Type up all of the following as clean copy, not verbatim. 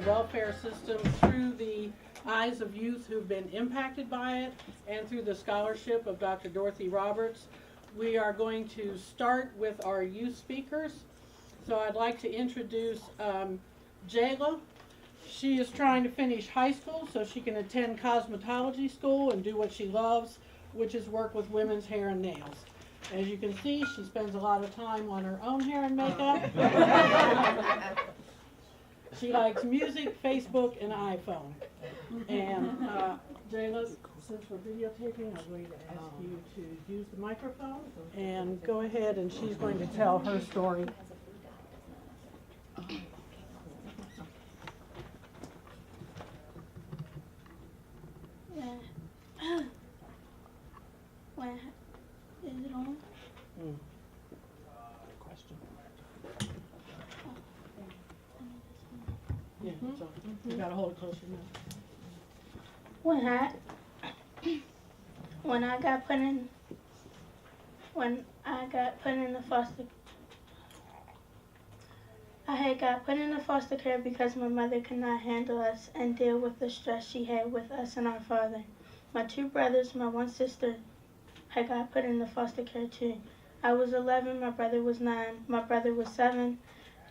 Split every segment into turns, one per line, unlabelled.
welfare system through the eyes of youth who've been impacted by it and through the scholarship of Dr. Dorothy Roberts. We are going to start with our youth speakers. So I'd like to introduce BRJA. She is trying to finish high school so she can attend cosmetology school and do what she loves, which is work with women's hair and nails. As you can see, she spends a lot of time on her own hair and makeup. She likes music, Facebook, and iPhone. And BRJA, since we're videotaping, I'm going to ask you to use the microphone and go ahead, and she's going to tell her story.
Is it on?
Question. Yeah, it's on. You gotta hold it closer now.
When I got put in the foster, I had got put in the foster care because my mother could not handle us and deal with the stress she had with us and our father. My two brothers, my one sister, had got put in the foster care too. I was 11, my brother was 9, my brother was 7,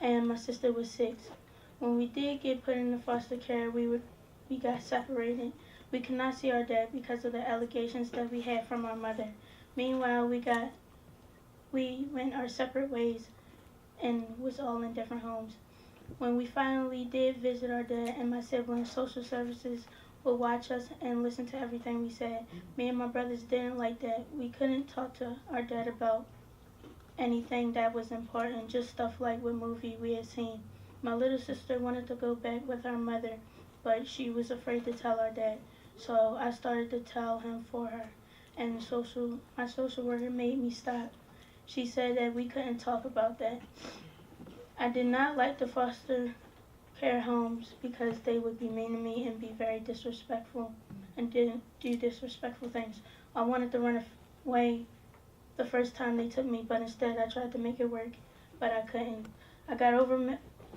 and my sister was 6. When we did get put in the foster care, we got separated. We could not see our dad because of the allegations that we had from our mother. Meanwhile, we went our separate ways and was all in different homes. When we finally did visit our dad and my siblings, social services would watch us and listen to everything we said. Me and my brothers didn't like that. We couldn't talk to our dad about anything that was important, just stuff like what movie we had seen. My little sister wanted to go back with our mother, but she was afraid to tell our dad. So I started to tell him for her, and my social worker made me stop. She said that we couldn't talk about that. I did not like the foster care homes because they would be mean to me and be very disrespectful and didn't do disrespectful things. I wanted to run away the first time they took me, but instead I tried to make it work, but I couldn't. I got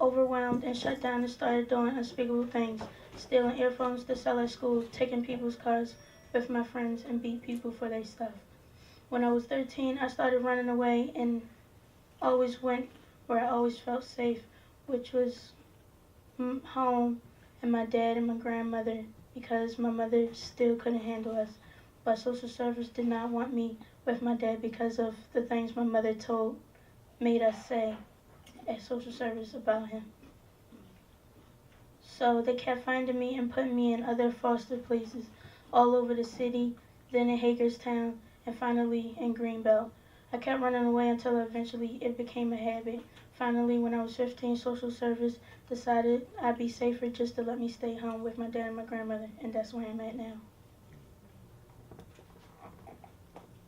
overwhelmed and shut down and started doing unspeakable things, stealing earphones to sell at school, taking people's cars with my friends, and beat people for their stuff. When I was 13, I started running away and always went where I always felt safe, which was home and my dad and my grandmother, because my mother still couldn't handle us. But social service did not want me with my dad because of the things my mother made us say at social service about him. So they kept finding me and putting me in other foster places all over the city, then in Hagerstown, and finally in Greenbelt. I kept running away until eventually it became a habit. Finally, when I was 15, social service decided I'd be safer just to let me stay home with my dad and my grandmother, and that's where I'm at now.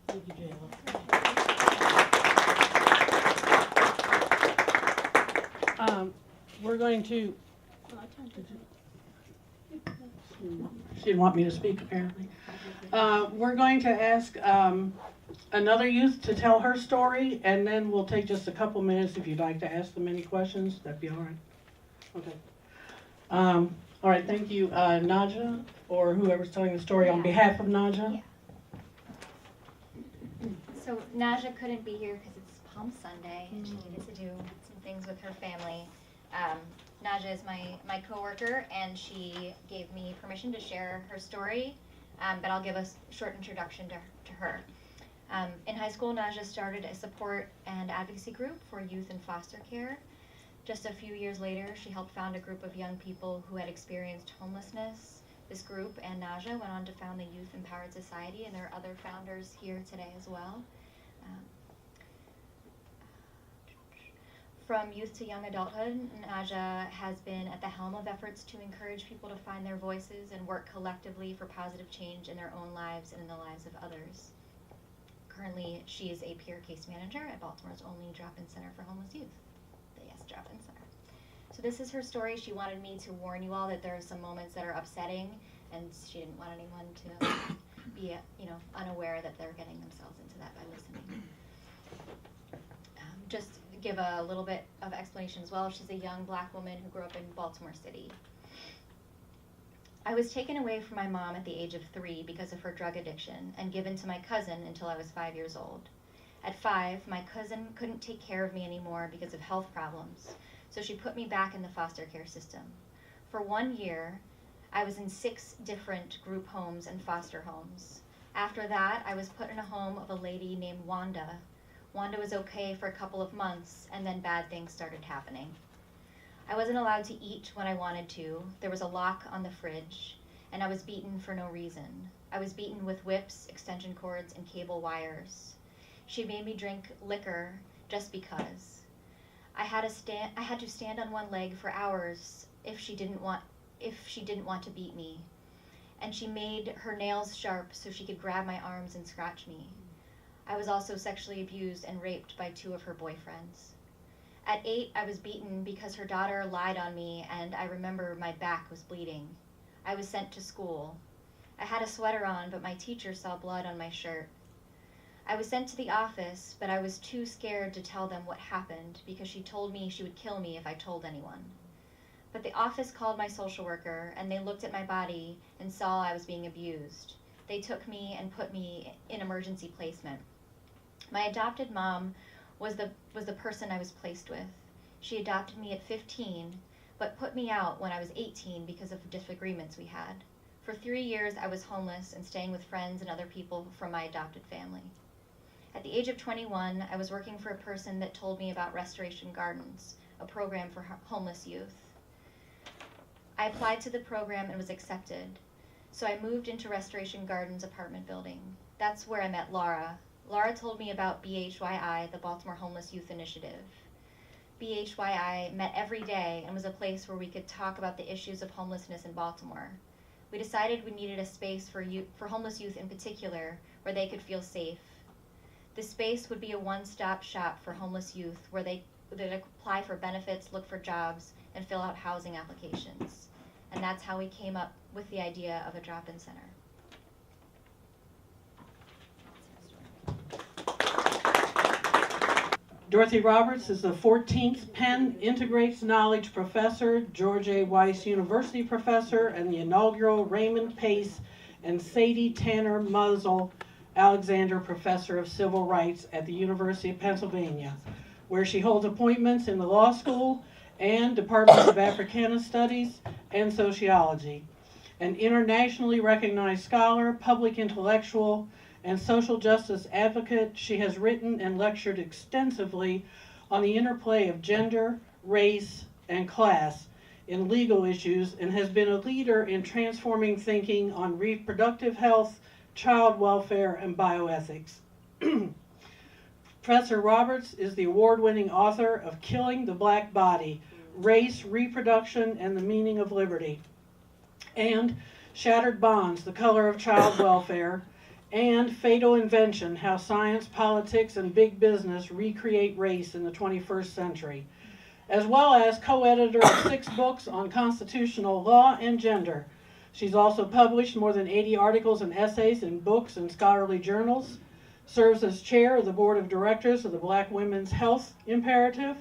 Thank you, Jayla. We're going to. She didn't want me to speak, apparently. We're going to ask another youth to tell her story, and then we'll take just a couple minutes if you'd like to ask them any questions. That'd be all right. Okay. All right, thank you, Naja, or whoever's telling the story on behalf of Naja.
Yeah. So Naja couldn't be here because it's Palm Sunday, and she needed to do some things with her family. Naja is my coworker, and she gave me permission to share her story, but I'll give a short introduction to her. In high school, Naja started a support and advocacy group for youth in foster care. Just a few years later, she helped found a group of young people who had experienced homelessness. This group and Naja went on to found the Youth Empowered Society, and there are other founders here today as well. From youth to young adulthood, Naja has been at the helm of efforts to encourage people to find their voices and work collectively for positive change in their own lives and in the lives of others. Currently, she is a peer case manager at Baltimore's only drop-in center for homeless youth, the Yes Drop-In Center. So this is her story. She wanted me to warn you all that there are some moments that are upsetting, and she didn't want anyone to be, unaware that they're getting themselves into that by listening. Just give a little bit of explanation as well. She's a young black woman who grew up in Baltimore City. I was taken away from my mom at the age of 3 because of her drug addiction and given to my cousin until I was 5 years old. At 5, my cousin couldn't take care of me anymore because of health problems, so she put me back in the foster care system. For 1 year, I was in 6 different group homes and foster homes. After that, I was put in a home of a lady named Wanda. Wanda was okay for a couple of months, and then bad things started happening. I wasn't allowed to eat when I wanted to. There was a lock on the fridge, and I was beaten for no reason. I was beaten with whips, extension cords, and cable wires. She made me drink liquor just because. I had to stand on one leg for hours if she didn't want to beat me. And she made her nails sharp so she could grab my arms and scratch me. I was also sexually abused and raped by 2 of her boyfriends. At 8, I was beaten because her daughter lied on me, and I remember my back was bleeding. I was sent to school. I had a sweater on, but my teacher saw blood on my shirt. I was sent to the office, but I was too scared to tell them what happened because she told me she would kill me if I told anyone. But the office called my social worker, and they looked at my body and saw I was being abused. They took me and put me in emergency placement. My adopted mom was the person I was placed with. She adopted me at 15, but put me out when I was 18 because of disagreements we had. For 3 years, I was homeless and staying with friends and other people from my adopted family. At the age of 21, I was working for a person that told me about Restoration Gardens, a program for homeless youth. I applied to the program and was accepted, so I moved into Restoration Gardens apartment building. That's where I met Laura. Laura told me about BHYI, the Baltimore Homeless Youth Initiative. BHYI met every day and was a place where we could talk about the issues of homelessness in Baltimore. We decided we needed a space for homeless youth in particular, where they could feel safe. This space would be a one-stop shop for homeless youth where they would apply for benefits, look for jobs, and fill out housing applications. And that's how we came up with the idea of a drop-in center.
Dorothy Roberts is the 14th Penn Integrates Knowledge Professor, George A. Weiss University Professor, and the inaugural Raymond Pace and Sadie Tanner Muzzle Alexander Professor of Civil Rights at the University of Pennsylvania, where she holds appointments in the law school and departments of Africana Studies and Sociology. An internationally recognized scholar, public intellectual, and social justice advocate, she has written and lectured extensively on the interplay of gender, race, and class in legal issues, and has been a leader in transforming thinking on reproductive health, child welfare, and bioethics. Professor Roberts is the award-winning author of Killing the Black Body, Race, Reproduction, and the Meaning of Liberty, and Shattered Bonds, The Color of Child Welfare, and Fatal Invention, How Science, Politics, and Big Business Recreate Race in the 21st Century, as well as co-editor of 6 books on constitutional law and gender. She's also published more than 80 articles and essays in books and scholarly journals, serves as chair of the board of directors of the Black Women's Health Imperative,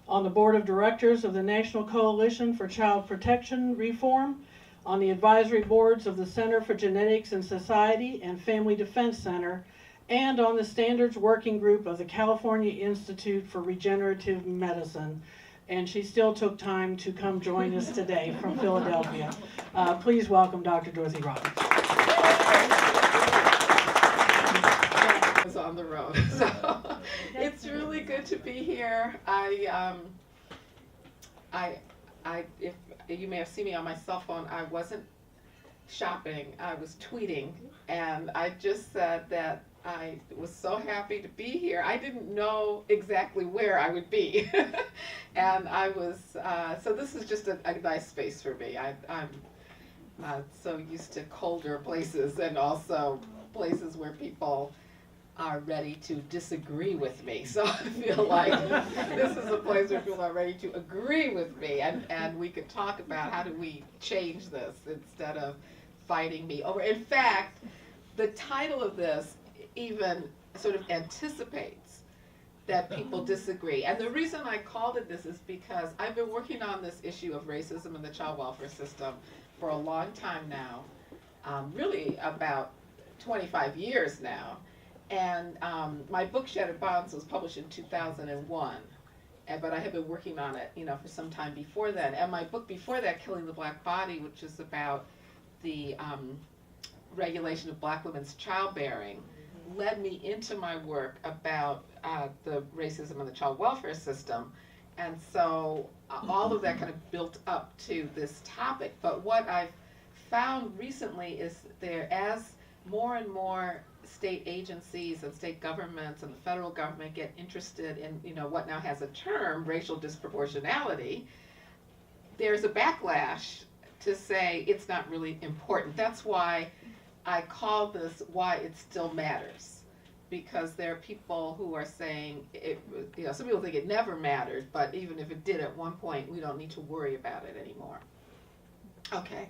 on the board of directors of the National Coalition for Child Protection Reform, on the advisory boards of the Center for Genetics and Society and Family Defense Center, and on the standards working group of the California Institute for Regenerative Medicine. And she still took time to come join us today from Philadelphia. Please welcome Dr. Dorothy Roberts.
I was on the road, so it's really good to be here. If you may have seen me on my cell phone, I wasn't shopping, I was tweeting, and I just said that I was so happy to be here. I didn't know exactly where I would be, and I was, so this is just a nice space for me. I'm so used to colder places and also places where people are ready to disagree with me. So I feel like this is a place where people are ready to agree with me, and we could talk about how do we change this instead of fighting me over. In fact, the title of this even sort of anticipates that people disagree. And the reason I called it this is because I've been working on this issue of racism in the child welfare system for a long time now, really about 25 years now. And my book, Shattered Bonds, was published in 2001. But I have been working on it, for some time before then. And my book before that, Killing the Black Body, which is about the regulation of black women's childbearing, led me into my work about the racism in the child welfare system. And so all of that kind of built up to this topic. But what I've found recently is as more and more state agencies and state governments and the federal government get interested in, what now has a term, racial disproportionality, there's a backlash to say it's not really important. That's why I call this Why It Still Matters. Because there are people who are saying, some people think it never mattered, but even if it did at one point, we don't need to worry about it anymore. Okay.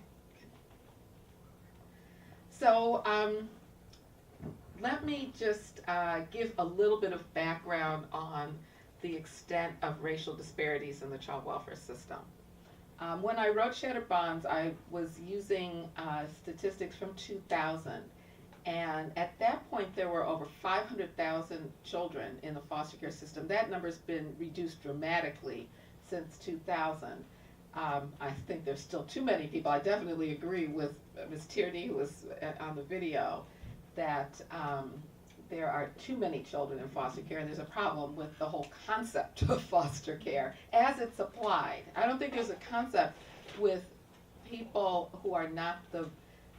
So let me just give a little bit of background on the extent of racial disparities in the child welfare system. When I wrote Shattered Bonds, I was using statistics from 2000. And at that point, there were over 500,000 children in the foster care system. That number's been reduced dramatically since 2000. I think there's still too many people. I definitely agree with Ms. Tierney, who was on the video, that there are too many children in foster care, and there's a problem with the whole concept of foster care as it's applied. I don't think there's a concept with people who are not the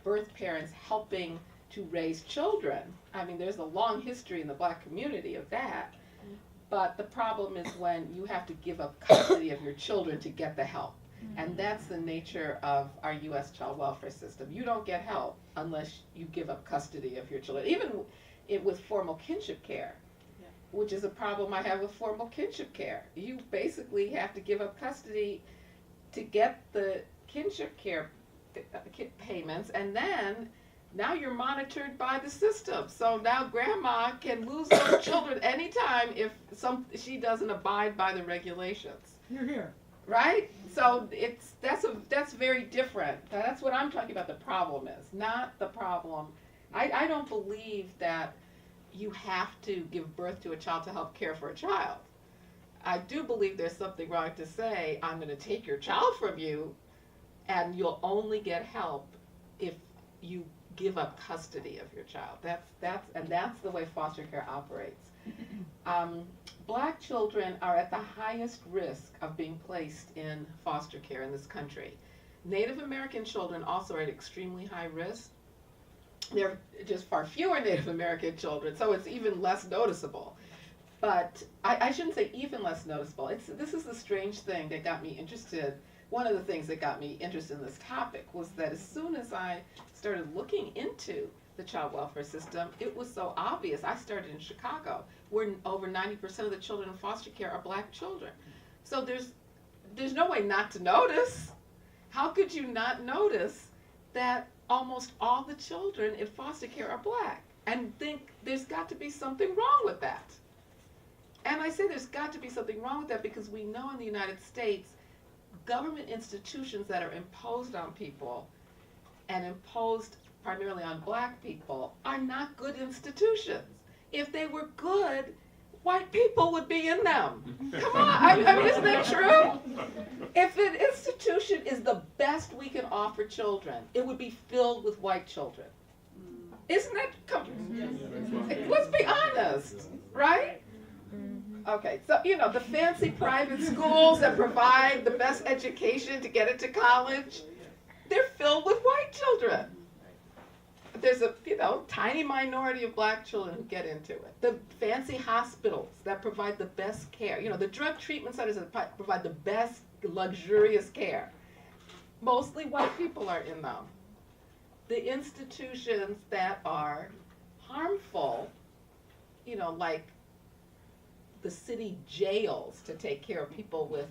birth parents helping to raise children. I mean, there's a long history in the black community of that, but the problem is when you have to give up custody of your children to get the help. And that's the nature of our U.S. child welfare system. You don't get help unless you give up custody of your children, even with formal kinship care, which is a problem I have with formal kinship care. You basically have to give up custody to get the kinship care payments, and then now you're monitored by the system. So now grandma can lose those children anytime if she doesn't abide by the regulations.
You're here.
Right? So that's very different. That's what I'm talking about the problem is, not the problem. I don't believe that you have to give birth to a child to help care for a child. I do believe there's something wrong to say, I'm going to take your child from you and you'll only get help if you give up custody of your child. That's the way foster care operates. Black children are at the highest risk of being placed in foster care in this country. Native American children also are at extremely high risk. There are just far fewer Native American children, so it's even less noticeable. But I shouldn't say even less noticeable. This is the strange thing that got me interested. One of the things that got me interested in this topic was that as soon as I started looking into the child welfare system, it was so obvious. I started in Chicago, where over 90% of the children in foster care are black children. So there's no way not to notice. How could you not notice that almost all the children in foster care are black and think there's got to be something wrong with that? And I say there's got to be something wrong with that because we know in the United States, government institutions that are imposed on people and imposed primarily on black people are not good institutions. If they were good, white people would be in them. Come on, I mean, isn't that true? If an institution is the best we can offer children, it would be filled with white children. Isn't that, let's be honest, right? Okay, so, the fancy private schools that provide the best education to get into college, they're filled with white children. There's a tiny minority of black children who get into it. The fancy hospitals that provide the best care, the drug treatment centers that provide the best luxurious care, mostly white people are in them. The institutions that are harmful, like the city jails to take care of people with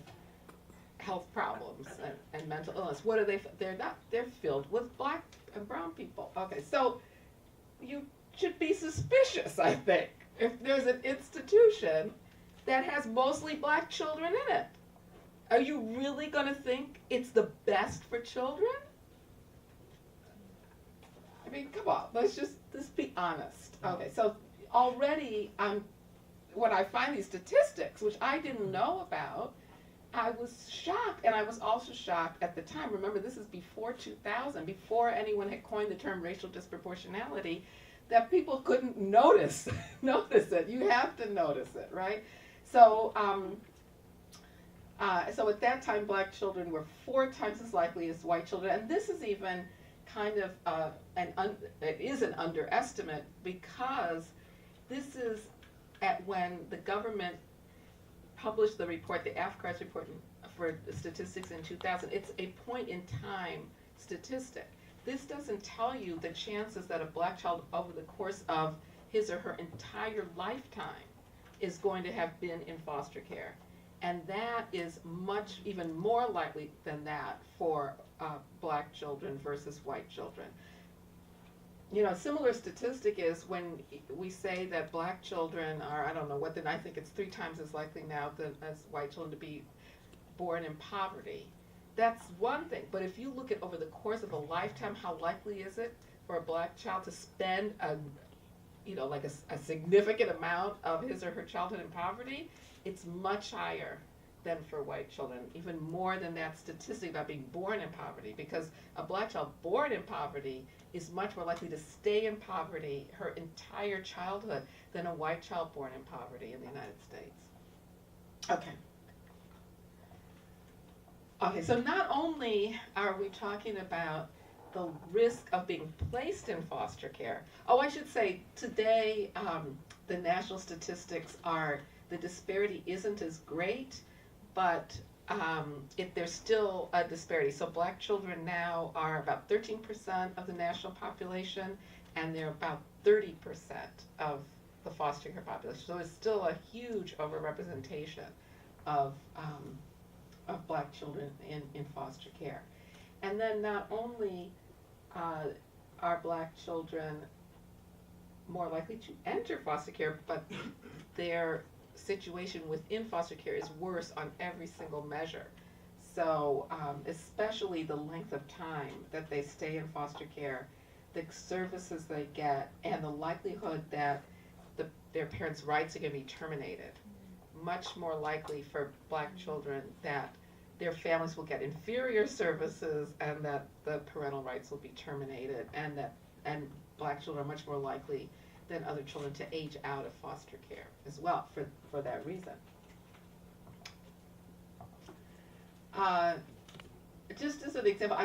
health problems and mental illness. What are they? They're filled with black and brown people. Okay, so you should be suspicious, I think, if there's an institution that has mostly black children in it. Are you really going to think it's the best for children? I mean, come on, let's be honest. Okay, so already when I find these statistics, which I didn't know about, I was shocked, and I was also shocked at the time. Remember, this is before 2000, before anyone had coined the term racial disproportionality, that people couldn't notice it. You have to notice it, right? So, so at that time, black children were 4 times as likely as white children, and this is even kind of it is an underestimate, because this is when the government published the report, the AFCARS report for statistics in 2000. It's a point in time statistic. This doesn't tell you the chances that a black child over the course of his or her entire lifetime is going to have been in foster care. And that is even more likely than that for black children versus white children. You know, a similar statistic is when we say that black children are, I don't know what, then I think it's 3 times as likely now as white children to be born in poverty. That's one thing, but if you look at over the course of a lifetime, how likely is it for a black child to spend a significant amount of his or her childhood in poverty? It's much higher than for white children, even more than that statistic about being born in poverty, because a black child born in poverty is much more likely to stay in poverty her entire childhood than a white child born in poverty in the United States. Okay, so not only are we talking about the risk of being placed in foster care, I should say today the national statistics are, the disparity isn't as great, but there's still a disparity. So black children now are about 13% of the national population, and they're about 30% of the foster care population. So it's still a huge overrepresentation of black children in foster care. And then not only are black children more likely to enter foster care, but their situation within foster care is worse on every single measure. So especially the length of time that they stay in foster care, the services they get, and the likelihood that their parents' rights are going to be terminated. Much more likely for black children that their families will get inferior services and that the parental rights will be terminated, and black children are much more likely than other children to age out of foster care as well for that reason. Just as an example,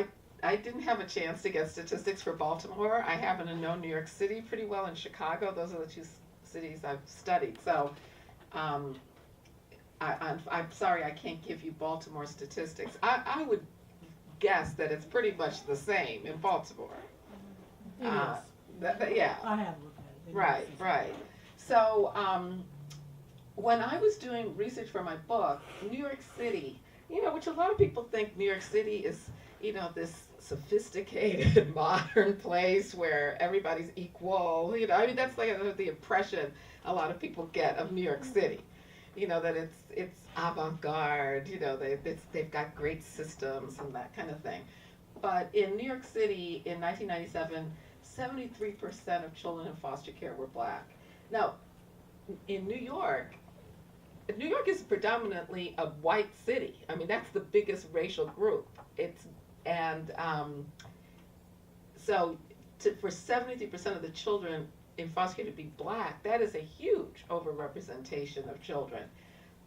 I didn't have a chance to get statistics for Baltimore. I happen to know New York City pretty well, and Chicago. Those are the 2 cities I've studied. So I'm sorry I can't give you Baltimore statistics. I would guess that it's pretty much the same in Baltimore.
It is.
Yeah.
I have looked at it.
Right. So when I was doing research for my book, New York City, which a lot of people think New York City is, this sophisticated, modern place where everybody's equal. That's like the impression a lot of people get of New York City. That it's avant-garde. They've got great systems and that kind of thing. But in New York City in 1997, 73% of children in foster care were black. Now, in New York is predominantly a white city. I mean, that's the biggest racial group. So for 73% of the children in foster care to be black, that is a huge overrepresentation of children.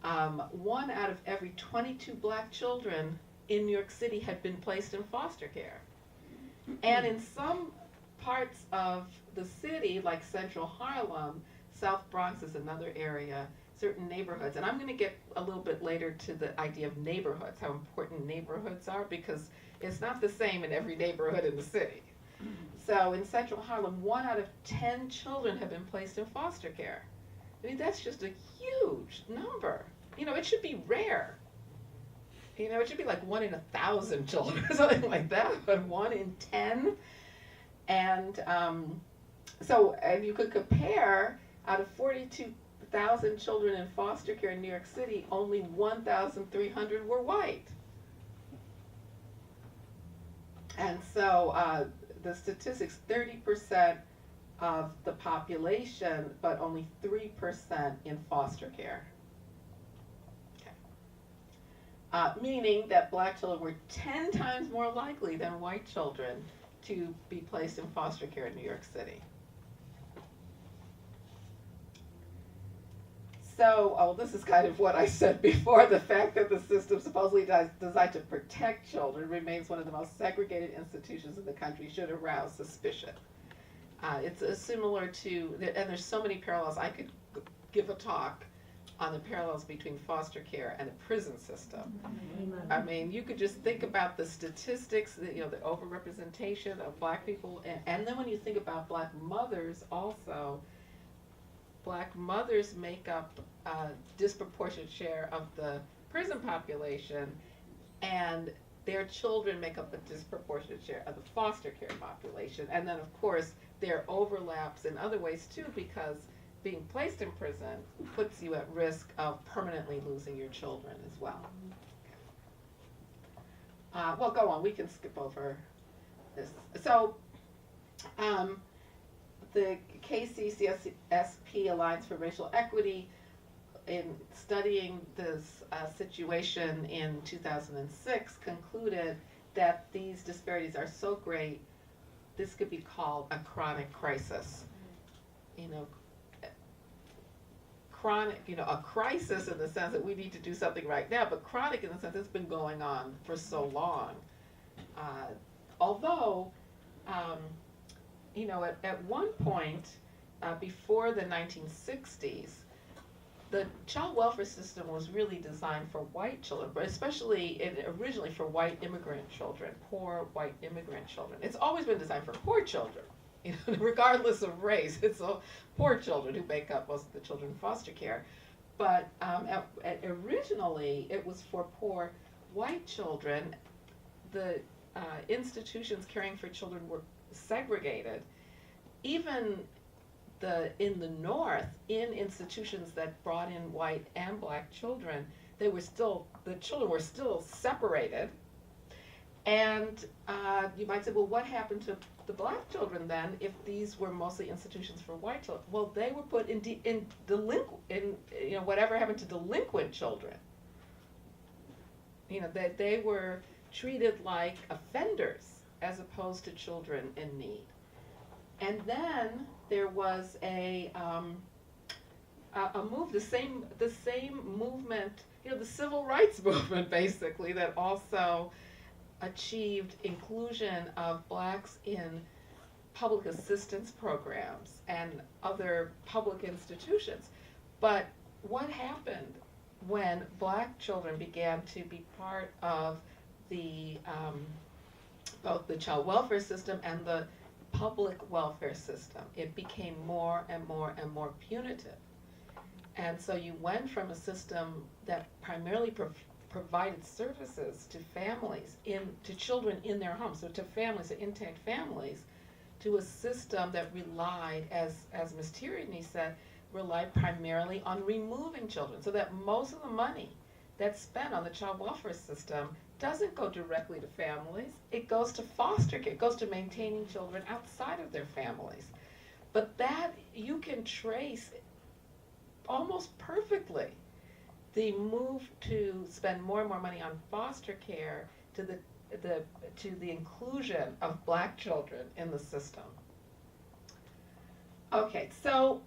1 out of every 22 black children in New York City had been placed in foster care. And in some parts of the city, like Central Harlem, South Bronx is another area, certain neighborhoods, and I'm going to get a little bit later to the idea of neighborhoods, how important neighborhoods are, because it's not the same in every neighborhood in the city. So in Central Harlem, 1 out of 10 children have been placed in foster care. I mean, that's just a huge number. It should be rare. It should be like 1 in 1,000 children or something like that, but 1 in 10. And and you could compare, out of 42,000 children in foster care in New York City, only 1,300 were white. And so the statistics, 30% of the population, but only 3% in foster care. Meaning that black children were 10 times more likely than white children to be placed in foster care in New York City. So, this is kind of what I said before. The fact that the system supposedly designed to protect children remains one of the most segregated institutions in the country should arouse suspicion. It's similar to, and there's so many parallels. I could give a talk on the parallels between foster care and the prison system. I mean, you could just think about the statistics, the overrepresentation of black people, and then when you think about black mothers also, black mothers make up a disproportionate share of the prison population, and their children make up a disproportionate share of the foster care population. And then, of course, there are overlaps in other ways too, because being placed in prison puts you at risk of permanently losing your children as well. Well, go on, we can skip over this. So, the KCCSP Alliance for Racial Equity, in studying this situation in 2006, concluded that these disparities are so great, this could be called a chronic crisis. Chronic, a crisis in the sense that we need to do something right now, but chronic in the sense it's been going on for so long. Although, at one point, before the 1960s, the child welfare system was really designed for white children, but originally for white immigrant children, poor white immigrant children. It's always been designed for poor children. Regardless of race, it's poor children who make up most of the children in foster care. But originally, it was for poor white children. The institutions caring for children were segregated. Even in the North, in institutions that brought in white and black children, the children were still separated. And you might say, well, what happened to the black children then if these were mostly institutions for white children? Well, they were put in whatever happened to delinquent children. They were treated like offenders as opposed to children in need. And then there was a move, the same movement, the civil rights movement, basically, that also achieved inclusion of blacks in public assistance programs and other public institutions. But what happened when black children began to be part of the both the child welfare system and the public welfare system? It became more and more and more punitive. And so you went from a system that primarily provided services to families, to children in their homes, so to families, to intact families, to a system that relied, as Ms. Tierney said, relied primarily on removing children, so that most of the money that's spent on the child welfare system doesn't go directly to families. It goes to foster care. It goes to maintaining children outside of their families. But that you can trace almost perfectly the move to spend more and more money on foster care to the inclusion of black children in the system. Okay, so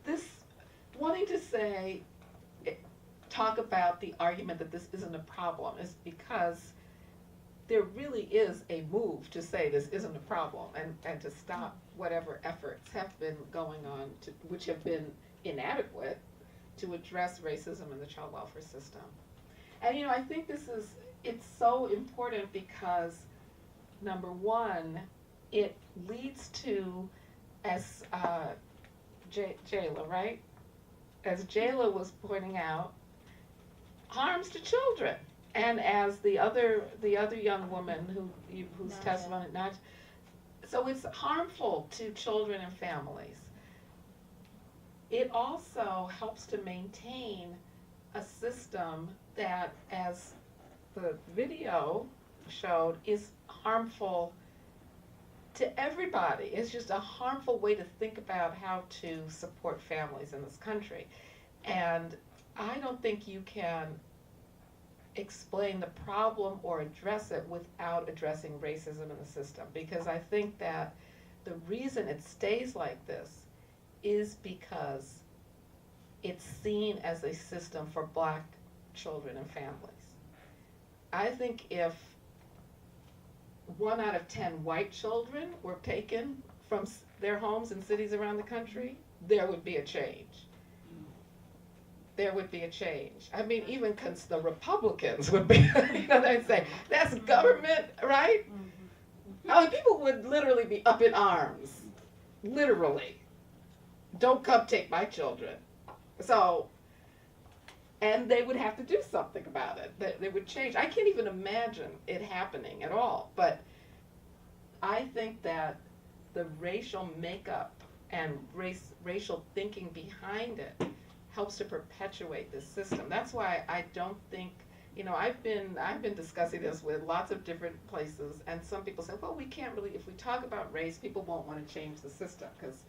this wanting to say, talk about the argument that this isn't a problem is because there really is a move to say this isn't a problem and to stop whatever efforts have been going on which have been inadequate to address racism in the child welfare system. And I think it's so important because, number one, it leads to, as Jayla, right? As Jayla was pointing out, harms to children. And as the other young woman whose testimony not, so it's harmful to children and families. It also helps to maintain a system that, as the video showed, is harmful to everybody. It's just a harmful way to think about how to support families in this country. And I don't think you can explain the problem or address it without addressing racism in the system, because I think that the reason it stays like this is because it's seen as a system for black children and families. I think if 1 out of 10 white children were taken from their homes in cities around the country, there would be a change. There would be a change. I mean, even the Republicans would be, they'd say, that's government, right? I mean, people would literally be up in arms. Literally. Don't come take my children. So, and they would have to do something about it. They would change. I can't even imagine it happening at all. But I think that the racial makeup and racial thinking behind it helps to perpetuate this system. That's why I don't think, I've been discussing this with lots of different places, and some people say, well, we can't really, if we talk about race, people won't want to change the system, because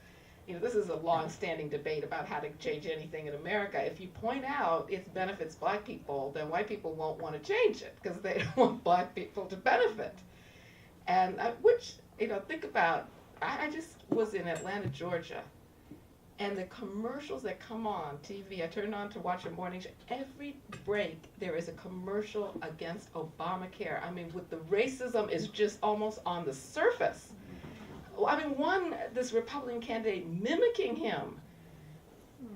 this is a long-standing debate about how to change anything in America. If you point out it benefits black people, then white people won't want to change it because they don't want black people to benefit. And think about, I just was in Atlanta, Georgia, and the commercials that come on TV, I turned on to watch a morning show. Every break, there is a commercial against Obamacare. I mean, with the racism is just almost on the surface. I mean, this Republican candidate mimicking him.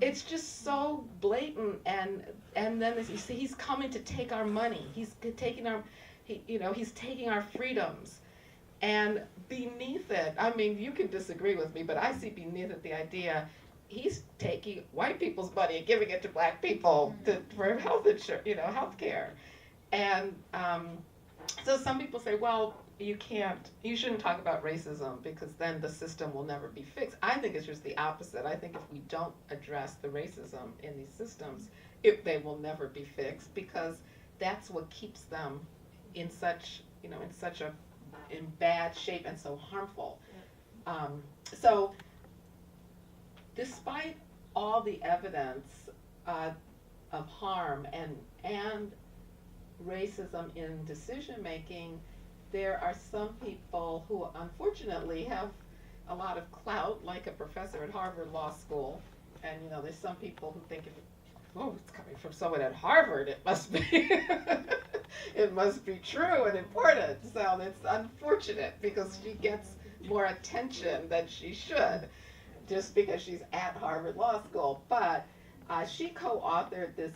It's just so blatant, and then you see he's coming to take our money. He's taking he's taking our freedoms. And beneath it, I mean, you can disagree with me, but I see beneath it the idea he's taking white people's money and giving it to black people for health insurance, health care. And so some people say, well, you shouldn't talk about racism because then the system will never be fixed. I think it's just the opposite. I think if we don't address the racism in these systems, they will never be fixed, because that's what keeps them in in bad shape and so harmful. So despite all the evidence of harm and racism in decision making, there are some people who unfortunately have a lot of clout, like a professor at Harvard Law School. And there's some people who think it's coming from someone at Harvard, it must be it must be true and important. So it's unfortunate because she gets more attention than she should just because she's at Harvard Law School. But she co-authored this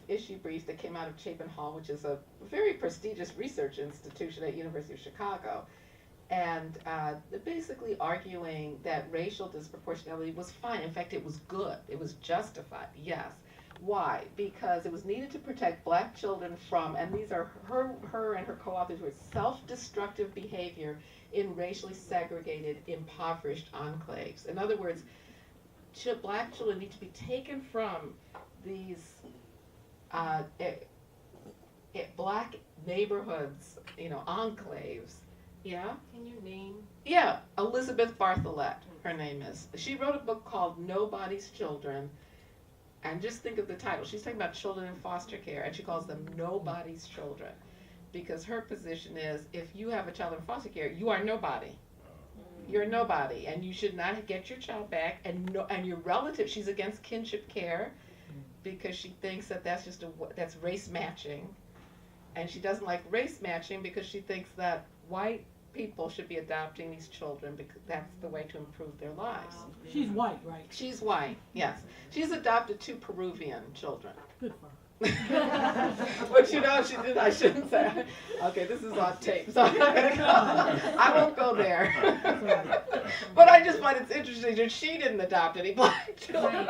issue brief that came out of Chapin Hall, which is a very prestigious research institution at University of Chicago, and basically arguing that racial disproportionality was fine. In fact, it was good. It was justified, yes. Why? Because it was needed to protect black children from, and these are her and her co-authors were self-destructive behavior in racially segregated, impoverished enclaves. In other words, black children need to be taken from these black neighborhoods, enclaves. Yeah?
Can you name?
Yeah, Elizabeth Bartholet, her name is. She wrote a book called Nobody's Children, and just think of the title. She's talking about children in foster care, and she calls them Nobody's Children, because her position is, if you have a child in foster care, you are nobody. You're nobody, and you should not get your child back, and your relative. She's against kinship care because she thinks that that's race matching, and she doesn't like race matching because she thinks that white people should be adopting these children because that's the way to improve their lives.
She's white, right?
She's white, yes. She's adopted 2 Peruvian children.
Good for her.
But she did. I shouldn't say. Okay, this is on tape, so I'm not gonna go. I won't go there. But I just find it's interesting that she didn't adopt any black children.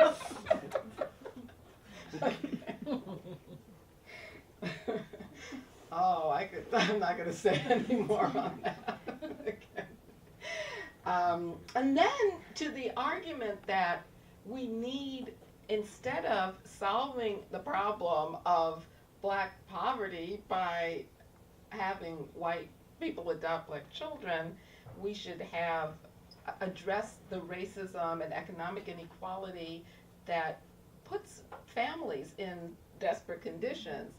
I'm not gonna say any more on that. And then to the argument that we need instead of solving the problem of black poverty by having white people adopt black children, we should have addressed the racism and economic inequality that puts families in desperate conditions.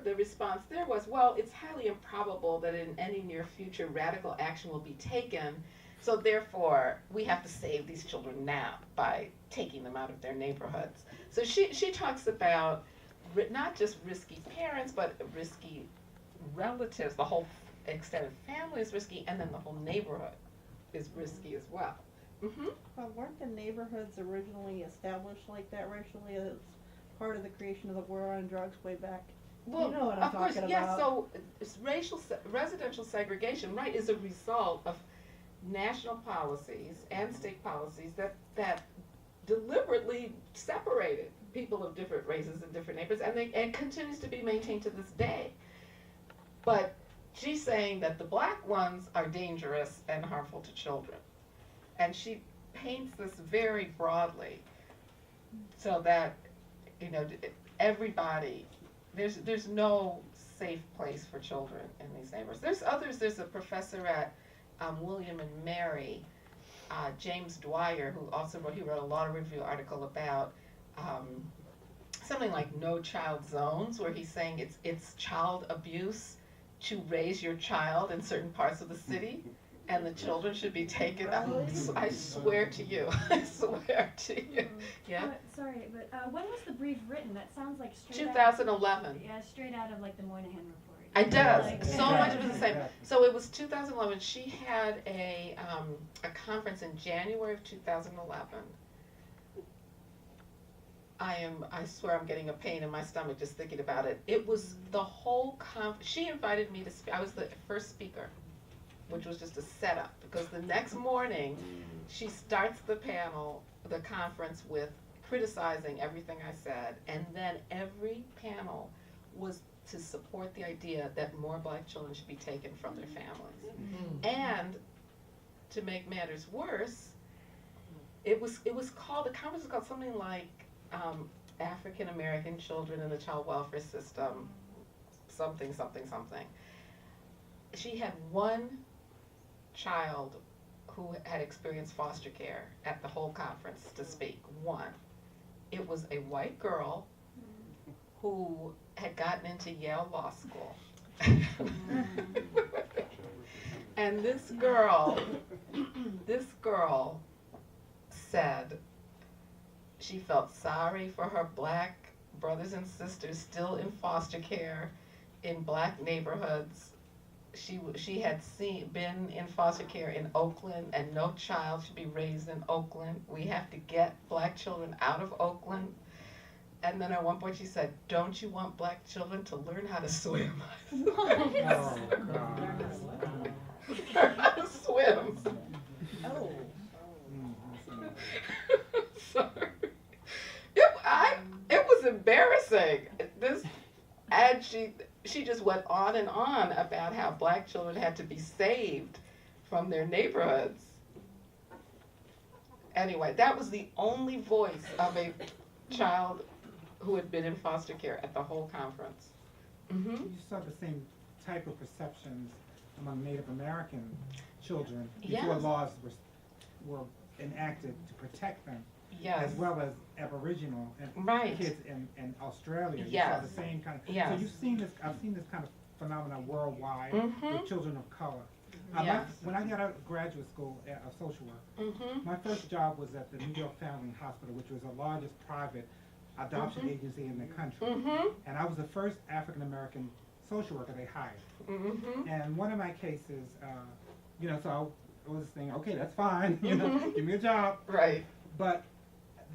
The response there was, well, it's highly improbable that in any near future radical action will be taken, so therefore we have to save these children now by taking them out of their neighborhoods. So she talks about not just risky parents, but risky relatives. The whole extended family is risky, and then the whole neighborhood is risky as well. Mm-hmm.
But weren't the neighborhoods originally established like that racially as part of the creation of the war on drugs way back?
Well,
you know what I'm
of course,
talking
yes.
about.
So residential segregation, right, is a result of national policies and state policies that deliberately separated people of different races and different neighborhoods, and continues to be maintained to this day. But she's saying that the black ones are dangerous and harmful to children, and she paints this very broadly, so that everybody. There's no safe place for children in these neighborhoods. There's others. There's a professor at William and Mary, James Dwyer, who also wrote a law review article about something like no child zones, where he's saying it's child abuse to raise your child in certain parts of the city, and the children should be taken. I swear to you, I swear to you. Yeah.
Sorry, but when was the brief written? That sounds like straight
2011.
Yeah, straight out of like the Moynihan report.
It does.
Like,
So much of it is the same. So it was 2011. She had a conference in January of 2011. I swear I'm getting a pain in my stomach just thinking about it. It was the whole she invited me to speak. I was the first speaker, which was just a setup, because the next morning she starts the conference with criticizing everything I said, and then every panel was to support the idea that more black children should be taken from their families. And to make matters worse, the conference was called something like African American Children in the Child Welfare System, something. She had one child who had experienced foster care at the whole conference to speak. One. It was a white girl who had gotten into Yale Law School. And this girl said she felt sorry for her black brothers and sisters still in foster care in black neighborhoods. She had been in foster care in Oakland, and no child should be raised in Oakland. We have to get black children out of Oakland. And then at one point she said, "Don't you want black children to learn how to swim?"
What?
Learn how to swim.
Oh.
Sorry. It was embarrassing. And she just went on and on about how black children had to be saved from their neighborhoods. Anyway, that was the only voice of a child who had been in foster care at the whole conference. Mm-hmm.
You saw the same type of perceptions among Native American children before
Yes.
laws were enacted to protect them,
Yes.
as well as Aboriginal and
Right.
kids in Australia. You
Yes.
saw the same kind of.
Yes.
So you've seen this. I've seen this kind of phenomenon worldwide
Mhm.
with children of color.
Yes.
When I got out of graduate school of social work,
Mm-hmm.
my first job was at the New York Family Hospital, which was the largest private adoption agency in the country.
Mm-hmm.
And I was the first African American social worker they hired.
Mm-hmm.
And one of my cases, so I was thinking, okay, that's fine, give me a job.
Right.
But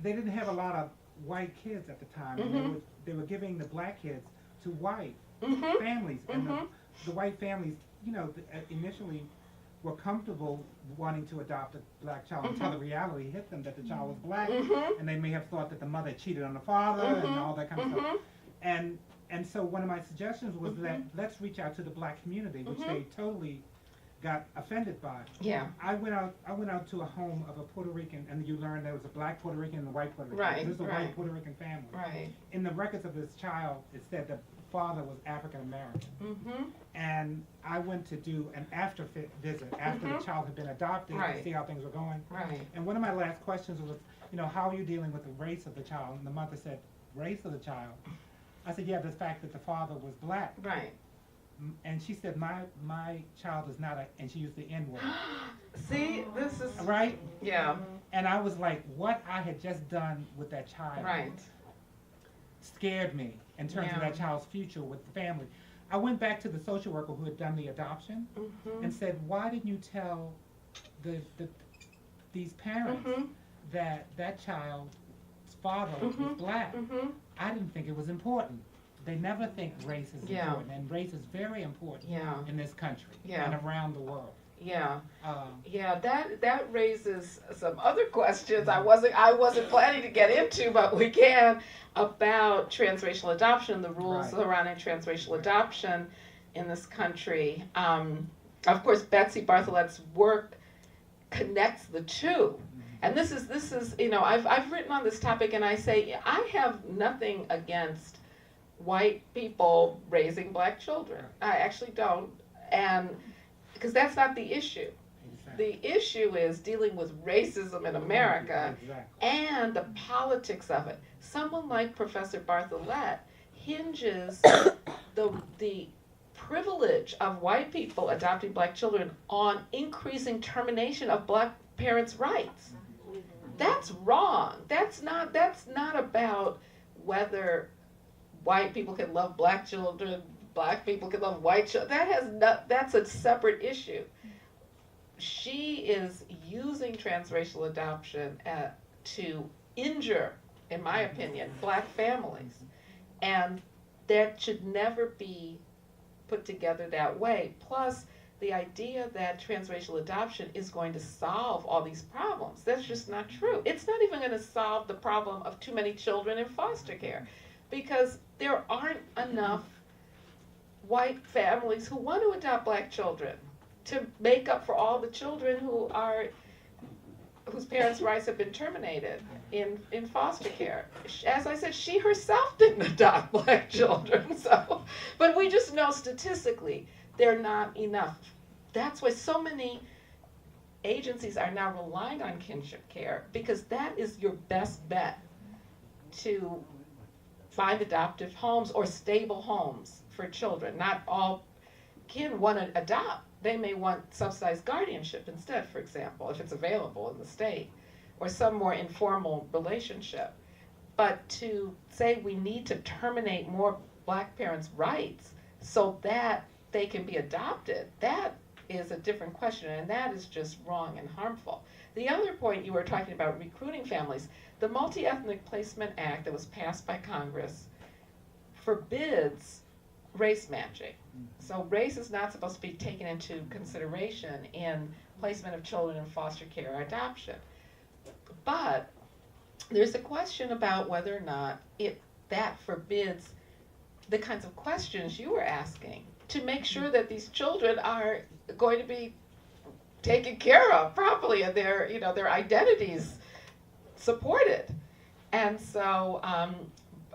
they didn't have a lot of white kids at the time.
Mhm.
And they were giving the black kids to white
Mm-hmm.
families. And
Mhm.
the white families, initially were comfortable wanting to adopt a black child until the reality hit them that the child was black.
Mhm.
And they may have thought that the mother cheated on the father and all that kind of stuff. And so one of my suggestions was that let's reach out to the black community, which they totally got offended by.
Yeah.
I went out to a home of a Puerto Rican, and you learned there was a black Puerto Rican and a white Puerto Rican.
Right,
This is a
right.
white Puerto Rican family.
Right.
In the records of this child, it said the father was African American.
Mm-hmm.
And I went to do an after visit after the child had been adopted
Right.
to see how things were going.
Right.
And one of my last questions was, how are you dealing with the race of the child? And the mother said, race of the child? I said, yeah, the fact that the father was black.
Right.
And she said, my child is not and she used the N-word.
See, this is
Right?
yeah.
And I was like, what I had just done with that child
Right.
scared me in terms
Yeah.
of that child's future with the family. I went back to the social worker who had done the adoption
Mm-hmm.
and said, why didn't you tell these parents
Mm-hmm.
that child's father
Mhm.
was black?
Mm-hmm.
I didn't think it was important. They never think race is
Yeah.
important, and race is very important
Yeah.
in this country
Yeah.
and around the world.
Yeah.
Um,
Yeah, that raises some other questions I wasn't planning to get into, but we can, about transracial adoption, the rules
Right.
surrounding transracial adoption in this country. Of course, Betsy Bartholet's work connects the two. And this is I've written on this topic, and I say I have nothing against white people raising black children. I actually don't, and because that's not the issue.
exactly.
The issue is dealing with racism in America
Exactly.
and the politics of it. Someone like Professor Bartholet hinges the privilege of white people adopting black children on increasing termination of black parents' rights. That's wrong. That's not about whether white people can love black children, black people can love white children. That's a separate issue. She is using transracial adoption to injure, in my opinion, black families. And that should never be put together that way. Plus, the idea that transracial adoption is going to solve all these problems, that's just not true. It's not even going to solve the problem of too many children in foster care, because there aren't enough white families who want to adopt black children to make up for all the children whose parents' rights have been terminated in foster care. As I said, she herself didn't adopt black children, but we just know statistically they're not enough. That's why so many agencies are now relying on kinship care, because that is your best bet to find adoptive homes or stable homes for children. Not all kin want to adopt. They may want subsidized guardianship instead, for example, if it's available in the state, or some more informal relationship. But to say we need to terminate more black parents' rights so that they can be adopted, that is a different question, and that is just wrong and harmful. The other point you were talking about, recruiting families, the Multi-Ethnic Placement Act that was passed by Congress forbids race matching. So race is not supposed to be taken into consideration in placement of children in foster care or adoption. But there's a question about whether or not that forbids the kinds of questions you were asking to make sure that these children are going to be taken care of properly and their identities supported. And so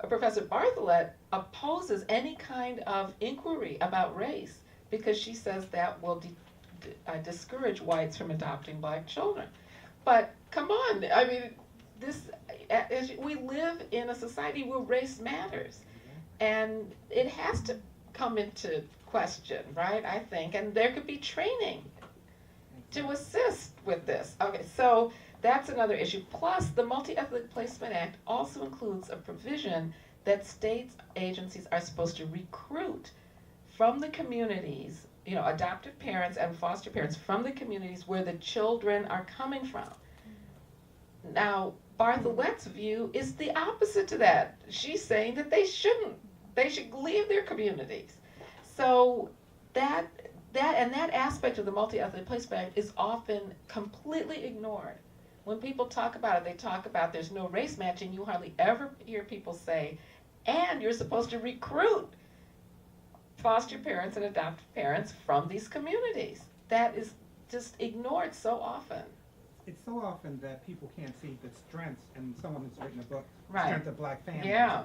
Professor Bartholet opposes any kind of inquiry about race because she says that will discourage whites from adopting black children. But come on, I mean, we live in a society where race matters, and it has to come into question, right? I think, and there could be training to assist with this. Okay, so that's another issue. Plus, the Multi-Ethnic Placement Act also includes a provision that states agencies are supposed to recruit from the communities, adoptive parents and foster parents from the communities where the children are coming from. Now, Bartholet's view is the opposite to that. She's saying that they shouldn't. They should leave their communities. So that aspect of the Multi-Ethnic Placement Act is often completely ignored. When people talk about it, they talk about there's no race matching. You hardly ever hear people say, and you're supposed to recruit foster parents and adoptive parents from these communities. that is just ignored so often.
It's so often that people can't see the strengths, and someone who's written a book,
Right.
Strength of Black Families.
Yeah.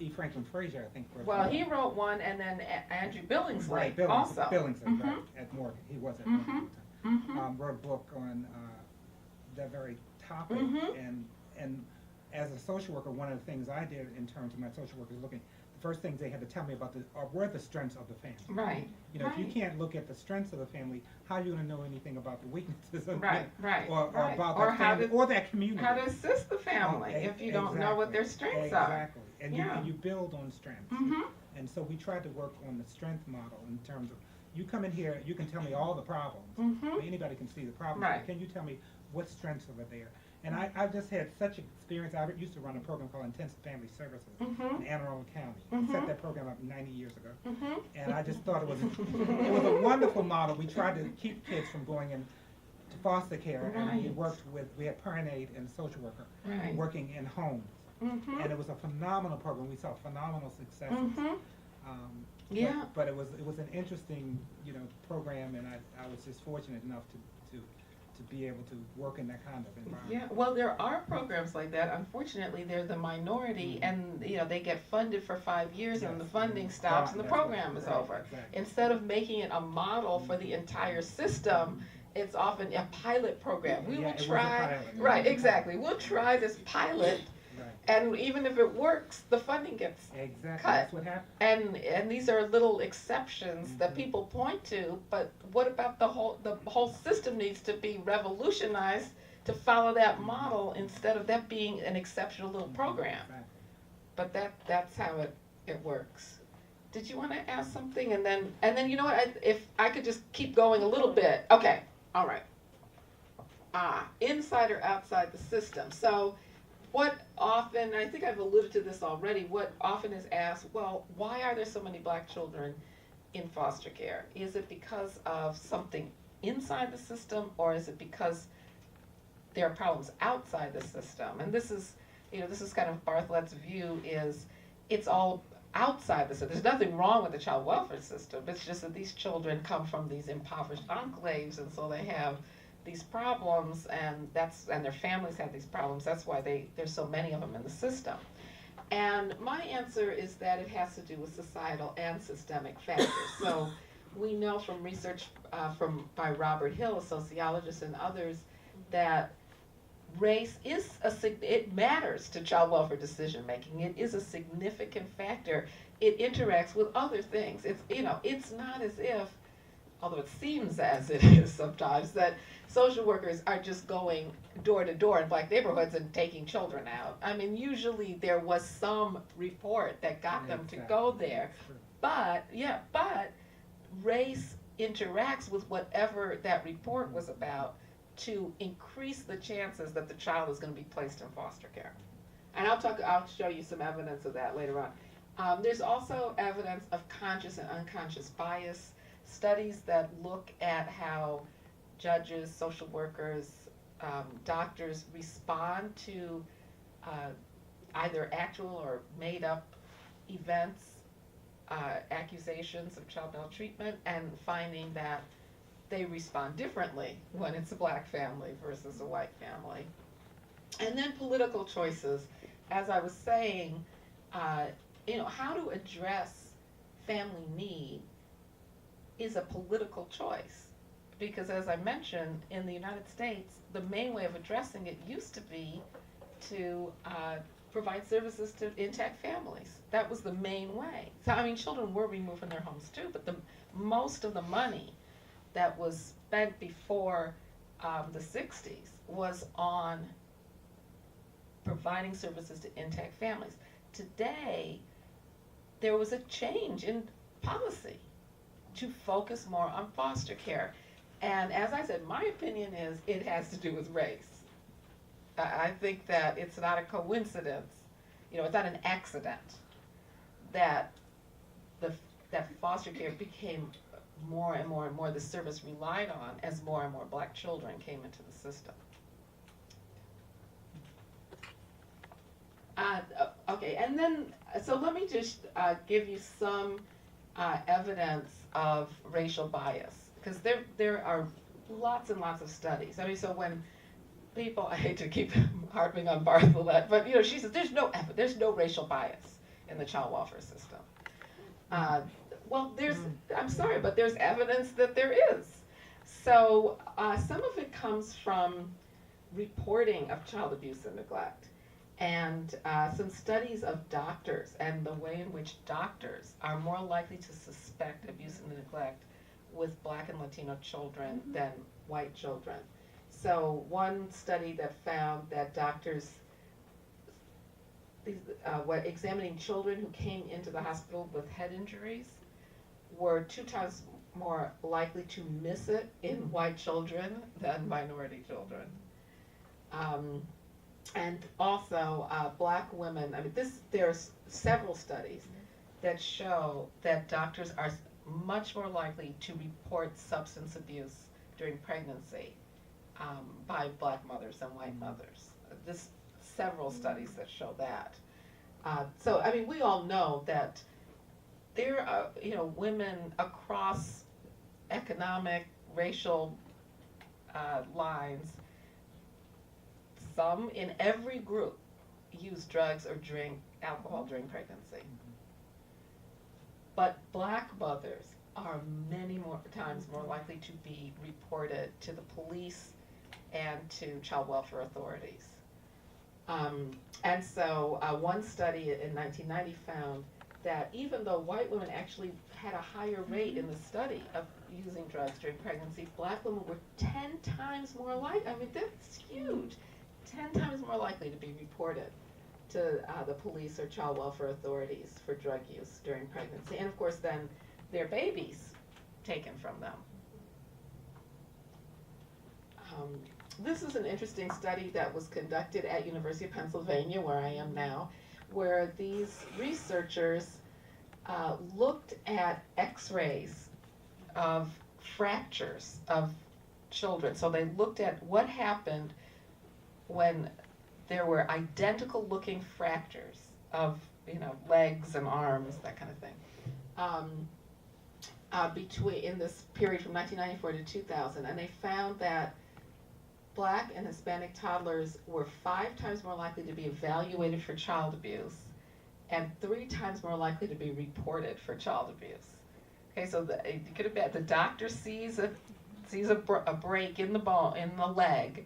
E. Franklin Frazier, I think.
Well, he wrote one, and then Andrew Billingsley
Right,
also.
Billingsley, right,
Mhm.
at Morgan. He was at Morgan at the time.
Mhm.
Wrote a book on that very topic,
Mhm.
and as a social worker, one of the things I did in terms of my social workers looking, the first things they had to tell me about were the strengths of the family.
Right.
You know, if you
Right.
can't look at the strengths of the family, how are you going to know anything about the weaknesses of
Right, right,
or
right.
about
Or
that
how
family
to-
or that community?
How to assist the family if you don't know what their strengths are.
Exactly, and
Yeah.
you build on strengths.
Mhm.
And so we tried to work on the strength model in terms of, you come in here, you can tell me all the problems.
Mhm.
Anybody can see the problems.
Right.
But can you tell me what strengths are there? And I've just had such experience. I used to run a program called Intensive Family Services
Mhm.
in Anne Arundel County.
Mhm.
I set that program up 90 years ago.
Mhm.
And I just thought it was a wonderful model. We tried to keep kids from going into foster care. And we had parent aid and social worker
Right.
working in homes.
Mhm.
And it was a phenomenal program. We saw phenomenal successes.
Mhm. Yeah.
But it was an interesting, program, and I was just fortunate enough to be able to work in that kind of environment.
Yeah, well, there are programs like that. Unfortunately, they're the minority, and they get funded for 5 years, and the funding stops, and the
That's right.
program is
Right,
over.
exactly.
Instead of making it a model for the entire system, it's often a pilot program. We
Yeah,
will
it was a
try,
pilot.
right? Exactly. We'll try this pilot,
Right.
and even if it works, the funding gets
Exactly.
cut.
That's what happened.
And these are little exceptions that people point to, but what about the whole system needs to be revolutionized to follow that model instead of that being an exceptional little program.
Exactly.
But that's how it works. Did you want to ask something? And then you know what, if I could just keep going a little bit. Okay, all right. Inside or outside the system. So what often, I think I've alluded to this already, what often is asked, well, why are there so many black children in foster care? Is it because of something inside the system, or is it because there are problems outside the system? And this is kind of Barthlett's view, is it's all outside the system. There's nothing wrong with the child welfare system. It's just that these children come from these impoverished enclaves, and so they have these problems, and their families have these problems. That's why there's so many of them in the system. And my answer is that it has to do with societal and systemic factors. So we know from research by Robert Hill, a sociologist, and others, that race it matters to child welfare decision making. It is a significant factor. It interacts with other things. It's not as if, although it seems as it is sometimes, that social workers are just going door to door in black neighborhoods and taking children out. I mean, usually there was some report that got them to go there. But race interacts with whatever that report was about to increase the chances that the child is going to be placed in foster care. And I'll show you some evidence of that later on. There's also evidence of conscious and unconscious bias. Studies that look at how judges, social workers, doctors respond to either actual or made up events, accusations of child maltreatment, and finding that they respond differently when it's a black family versus a white family. And then political choices. As I was saying, how to address family need is a political choice, because as I mentioned, in the United States, the main way of addressing it used to be to provide services to intact families. That was the main way. So, I mean, children were removed from their homes too, but most of the money that was spent before the 60s was on providing services to intact families. Today, there was a change in policy to focus more on foster care. And as I said, my opinion is it has to do with race. I think that it's not a coincidence, it's not an accident that that foster care became more and more and more the service relied on as more and more black children came into the system. Okay, and then, so let me just give you some evidence of racial bias. because there are lots and lots of studies. I mean, so when people, I hate to keep harping on Bartholette, but you know, she says there's no racial bias in the child welfare system. Well, I'm sorry, but there's evidence that there is. So some of it comes from reporting of child abuse and neglect, and some studies of doctors and the way in which doctors are more likely to suspect abuse and neglect with Black and Latino children than white children. So one study that found that doctors, examining children who came into the hospital with head injuries, were 2 times more likely to miss it in white children than minority children. And also Black women, I mean, there's several studies that show that doctors are much more likely to report substance abuse during pregnancy by Black mothers than white mothers. There's several studies that show that. So, I mean, we all know that there are, you know, women across economic, racial lines, some in every group use drugs or drink alcohol during pregnancy. But Black mothers are many more times more likely to be reported to the police and to child welfare authorities. And so one study in 1990 found that even though white women actually had a higher rate in the study of using drugs during pregnancy, Black women were 10 times more likely, I mean, that's huge, 10 times more likely to be reported to the police or child welfare authorities for drug use during pregnancy. And of course then their babies taken from them. This is an interesting study that was conducted at University of Pennsylvania, where I am now, where these researchers looked at x-rays of fractures of children. So they looked at what happened when there were identical looking fractures of, you know, legs and arms, that kind of thing, in this period from 1994 to 2000. And they found that Black and Hispanic toddlers were 5 times more likely to be evaluated for child abuse and 3 times more likely to be reported for child abuse. Okay, so you could have bet the doctor sees a break in the bone, in the leg,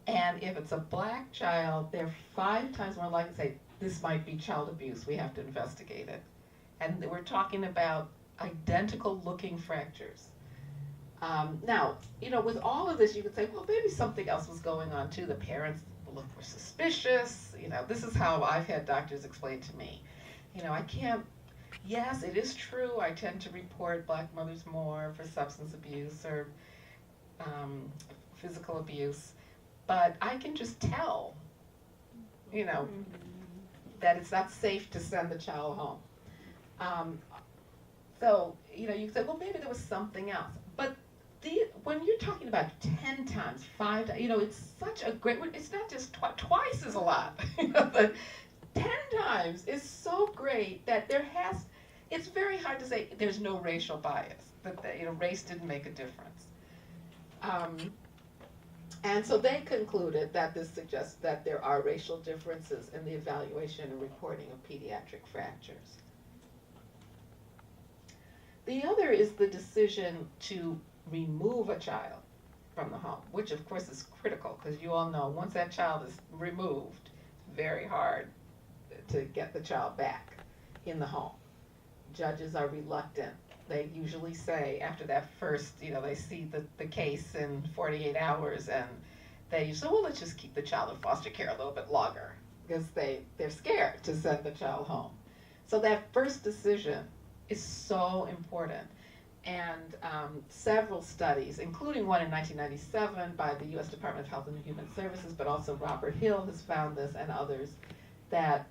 and if it's a Black child, they're 5 times more likely to say, this might be child abuse, we have to investigate it. And we're talking about identical looking fractures. Now, you know, with all of this, you could say, well, maybe something else was going on too. The parents were suspicious. You know, this is how I've had doctors explain to me. You know, yes, it is true, I tend to report Black mothers more for substance abuse or physical abuse, but I can just tell, you know, that it's not safe to send the child home. So, you know, you say, well, maybe there was something else. But when you're talking about 10 times, 5 times, you know, it's such a great, it's not just twice is a lot. You know, but 10 times is so great that it's very hard to say there's no racial bias, that you know, race didn't make a difference. And so they concluded that this suggests that there are racial differences in the evaluation and reporting of pediatric fractures. The other is the decision to remove a child from the home, which of course is critical, because you all know once that child is removed, very hard to get the child back in the home. Judges are reluctant. They usually say after that first, you know, they see the case in 48 hours and they say, well, let's just keep the child in foster care a little bit longer, because they're scared to send the child home. So that first decision is so important. And several studies, including one in 1997 by the U.S. Department of Health and Human Services, but also Robert Hill has found this and others, that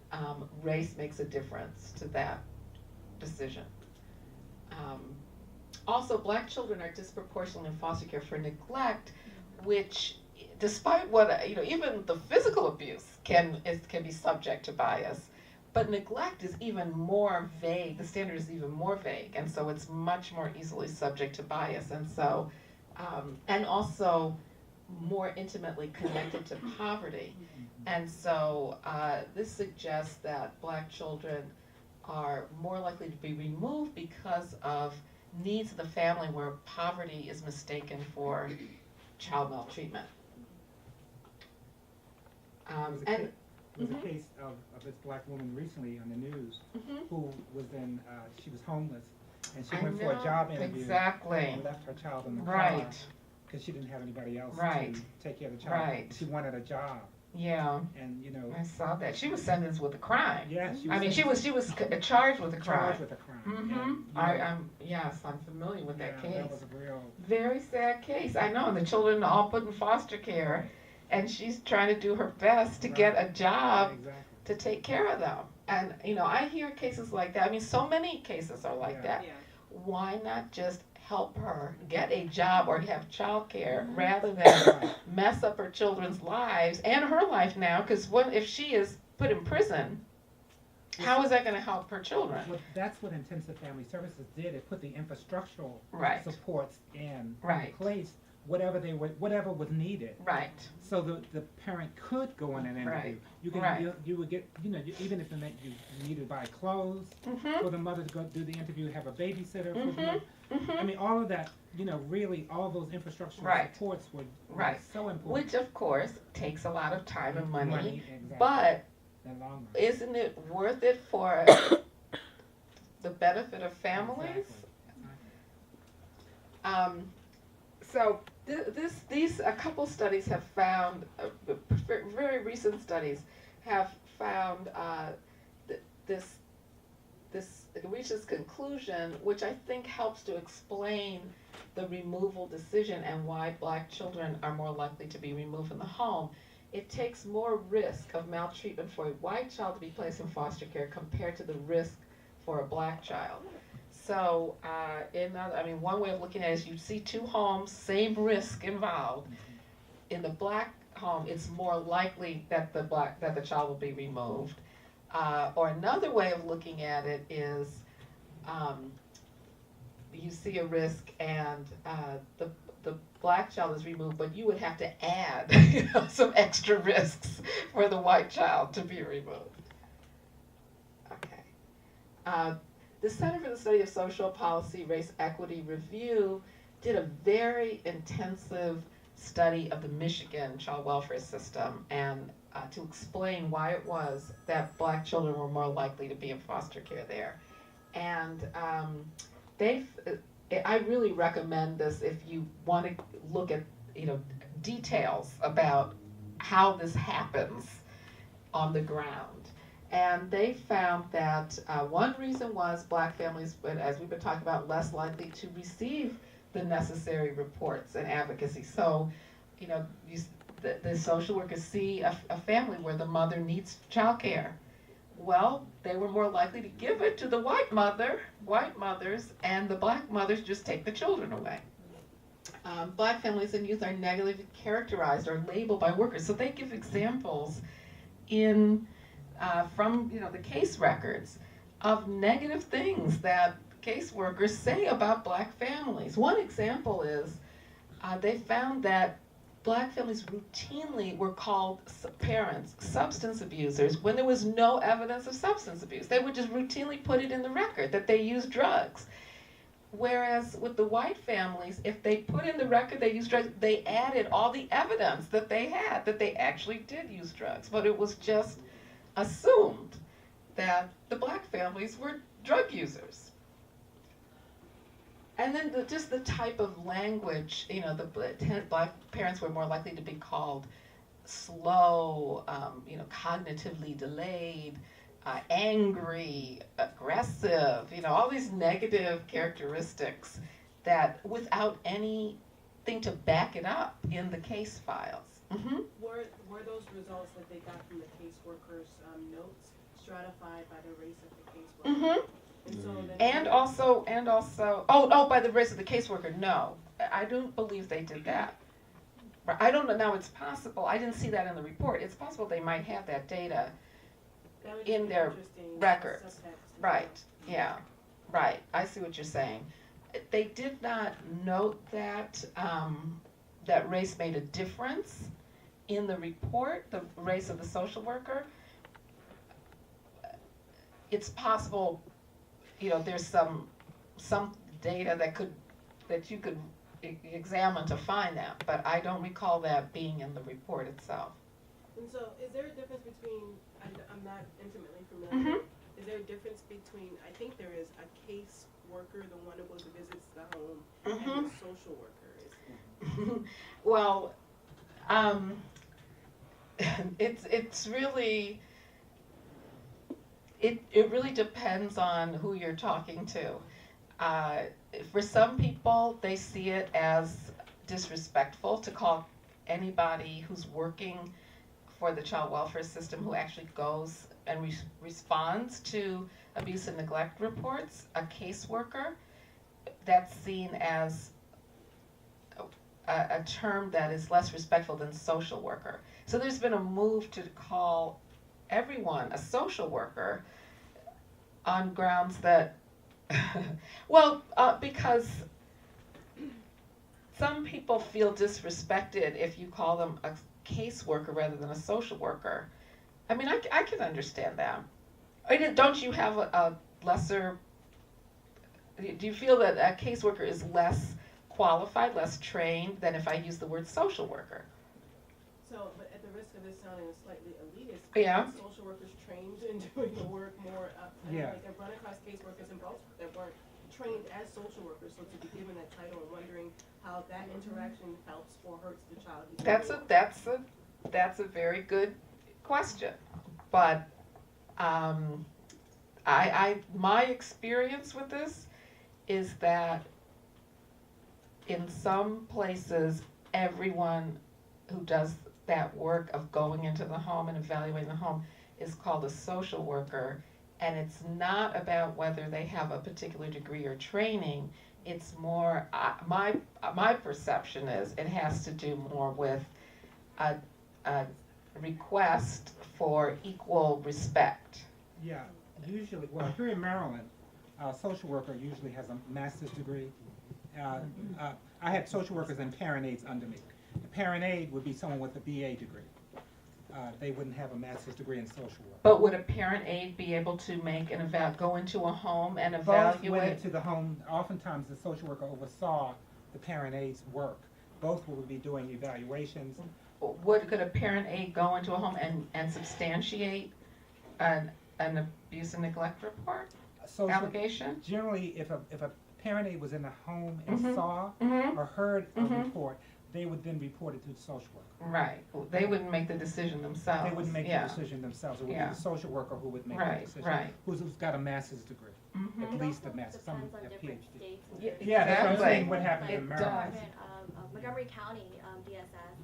race makes a difference to that decision. Also, Black children are disproportionately in foster care for neglect, which, despite what, you know, even the physical abuse can be subject to bias. But neglect is even more vague, the standard is even more vague, and so it's much more easily subject to bias, and so, and also more intimately connected to poverty. And so this suggests that Black children are more likely to be removed because of needs of the family where poverty is mistaken for child maltreatment. And
There was a case of this Black woman recently on the news who was she was homeless, and she went for a job interview.
Exactly.
And left her child in the car.
Right.
Because she didn't have anybody else
Right.
to take care of the child.
Right.
She wanted a job,
Yeah,
and
I saw that. She was sentenced with a crime.
yeah,
She was charged with a crime.
charged with a crime.
Mm-hmm.
And,
I'm familiar with that case.
That was a real.
Very sad case. I know. And the children are all put in foster care, and she's trying to do her best to get a job
Exactly.
to take care of them. And I hear cases like that. I mean, so many cases are like that.
Yeah.
Why not just help her get a job or have child care rather than mess up her children's lives and her life now? Because if she is put in prison, how is that going to help her children?
Well, that's what Intensive Family Services did. It put the infrastructural
Right.
supports in
Right.
place, whatever was needed,
Right.
so the parent could go on an interview.
Right.
You could
Right.
you would get even if it meant you needed to buy clothes
Mm-hmm.
for the mother to go do the interview, have a babysitter for the
Mm-hmm.
mother. I
Mm-hmm.
mean, all of that, really, all those infrastructural
Right.
supports were
Right.
so important.
Which, of course, takes a lot of time and money.
exactly.
But
in the long run.
isn't it worth it for the benefit of families?
Exactly.
So a couple studies have found, very recent studies have found reached this conclusion, which I think helps to explain the removal decision and why Black children are more likely to be removed from the home. It takes more risk of maltreatment for a white child to be placed in foster care compared to the risk for a Black child. So, one way of looking at it is you see two homes, same risk involved. In the Black home, it's more likely that the child will be removed. Or another way of looking at it is, you see a risk and the Black child is removed, but you would have to add some extra risks for the white child to be removed. Okay. The Center for the Study of Social Policy, Race Equity Review did a very intensive study of the Michigan child welfare system and to explain why it was that Black children were more likely to be in foster care there. And I really recommend this if you want to look at details about how this happens on the ground. And they found that one reason was Black families, as we've been talking about, less likely to receive the necessary reports and advocacy. So, the social workers see a family where the mother needs child care. Well, they were more likely to give it to the white mothers, and the Black mothers just take the children away. Black families and youth are negatively characterized or labeled by workers. So they give examples from the case records of negative things that caseworkers say about Black families. One example is they found that Black families routinely were called parents substance abusers when there was no evidence of substance abuse. They would just routinely put it in the record that they used drugs. Whereas with the white families, if they put in the record they used drugs, they added all the evidence that they had that they actually did use drugs. But it was just assumed that the Black families were drug users. And then just the type of language, the Black parents were more likely to be called slow, cognitively delayed, angry, aggressive, all these negative characteristics that without anything to back it up in the case files. Mm-hmm.
Were those results that they got from the caseworkers' notes stratified by the race of the caseworker?
Mm-hmm.
And so then
And also, by the race of the caseworker, no. I don't believe they did that. I don't know, now it's possible, I didn't see that in the report, it's possible they might have that data,
That would
in
just be
their
interesting
records.
subtext as
Right,
well.
yeah, right, I see what you're saying. They did not note that, that race made a difference in the report, the race of the social worker. It's possible, there's some data that you could examine to find that, but I don't recall that being in the report itself.
And so, is there a difference between, I'm not intimately familiar,
Mm-hmm.
is there a difference between, I think there is a case worker, the one that goes and visits the home,
Mm-hmm.
and the social worker is?
Well, it's really, it really depends on who you're talking to. For some people, they see it as disrespectful to call anybody who's working for the child welfare system, who actually goes and responds to abuse and neglect reports, a caseworker. That's seen as a term that is less respectful than social worker. So there's been a move to call everyone a social worker on grounds that, because some people feel disrespected if you call them a caseworker rather than a social worker. I mean, I can understand that. Don't you have a lesser, do you feel that a caseworker is less qualified, less trained than if I use the word social worker?
So, but at the risk of this sounding slightly elitist,
Yeah.
are social workers trained in doing the work more,
Yeah.
like I've run across caseworkers in Baltimore that weren't trained as social workers, so to be given that title, I'm wondering how that interaction helps or hurts the child. who's being
That's a very good question, but my experience with this is that in some places, everyone who does that work of going into the home and evaluating the home is called a social worker, and it's not about whether they have a particular degree or training. It's more, my perception is it has to do more with a request for equal respect.
Yeah, usually, well, here in Maryland, a social worker usually has a master's degree. I had social workers and parent aides under me. A parent aide would be someone with a BA degree. They wouldn't have a master's degree in social work.
But would a parent aide be able to make go into a home and
Both
evaluate?
went into the home. Oftentimes, the social worker oversaw the parent aide's work. Both would be doing evaluations.
Could a parent aide go into a home and substantiate an abuse and neglect report allegation?
Generally, if a parent aide was in the home and
Mhm.
saw
Mm-hmm.
or heard a
Mhm.
report, they would then report it to the social worker.
Right. They wouldn't make the decision themselves.
They wouldn't make
Yeah.
the decision themselves. It would
Yeah.
be the social worker who would make
Right,
the decision.
right.
Who's got a master's degree,
Mhm.
at least a master's, some
depends on
have
different
PhD.
states. And
Yeah,
different
Yeah, that's what I'm
Exactly.
saying, what happened
It
in Maryland.
does.
Montgomery County DSS,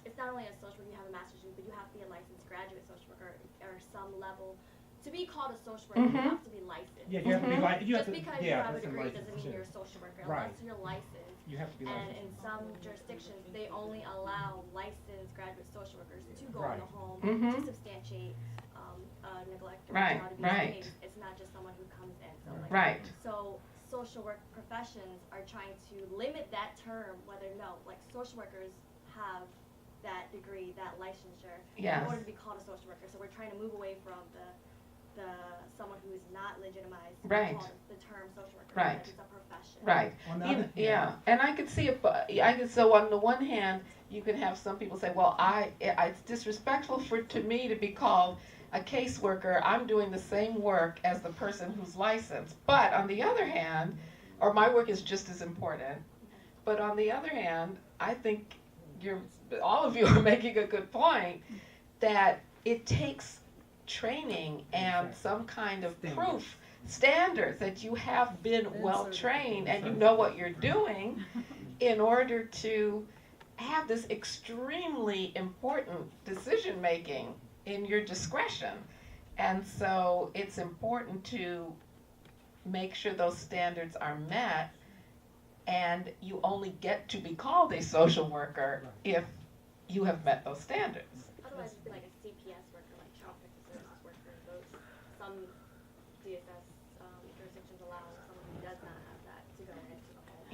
it's not only a social worker, you have a master's degree, but you have to be a licensed graduate social worker or some level. To be called a social worker, you
Mhm.
have to be licensed.
Yeah, you have to be like, you have
Just
to,
because you
yeah,
have a
that's
degree
license
doesn't mean
too.
you're a social worker,
Right.
unless you're licensed.
You have to be
And
licensed.
in some jurisdictions, they only allow licensed graduate social workers to go
Right.
in the home
Mhm.
to substantiate a neglect or
Right,
child abuse
right.
case. It's not just someone who comes in. So like,
Right.
So social work professions are trying to limit that term, like social workers have that degree, that licensure,
Yes.
in order to be called a social worker. So we're trying to move away from the someone who is not legitimized to be
Right.
called the term social worker
Right.
because it's a profession.
Right.
On the other
Yeah, and I could see it. So on the one hand, you can have some people say, "Well, it's disrespectful to me to be called a caseworker. I'm doing the same work as the person who's licensed." But on the other hand, or my work is just as important. But on the other hand, I think all of you are making a good point that it takes training and some kind of proof, standards that you have been well trained and you know what you're doing in order to have this extremely important decision making in your discretion. And so it's important to make sure those standards are met, and you only get to be called a social worker if you have met those standards.
Otherwise, it'd be like a CPS worker, like child protective services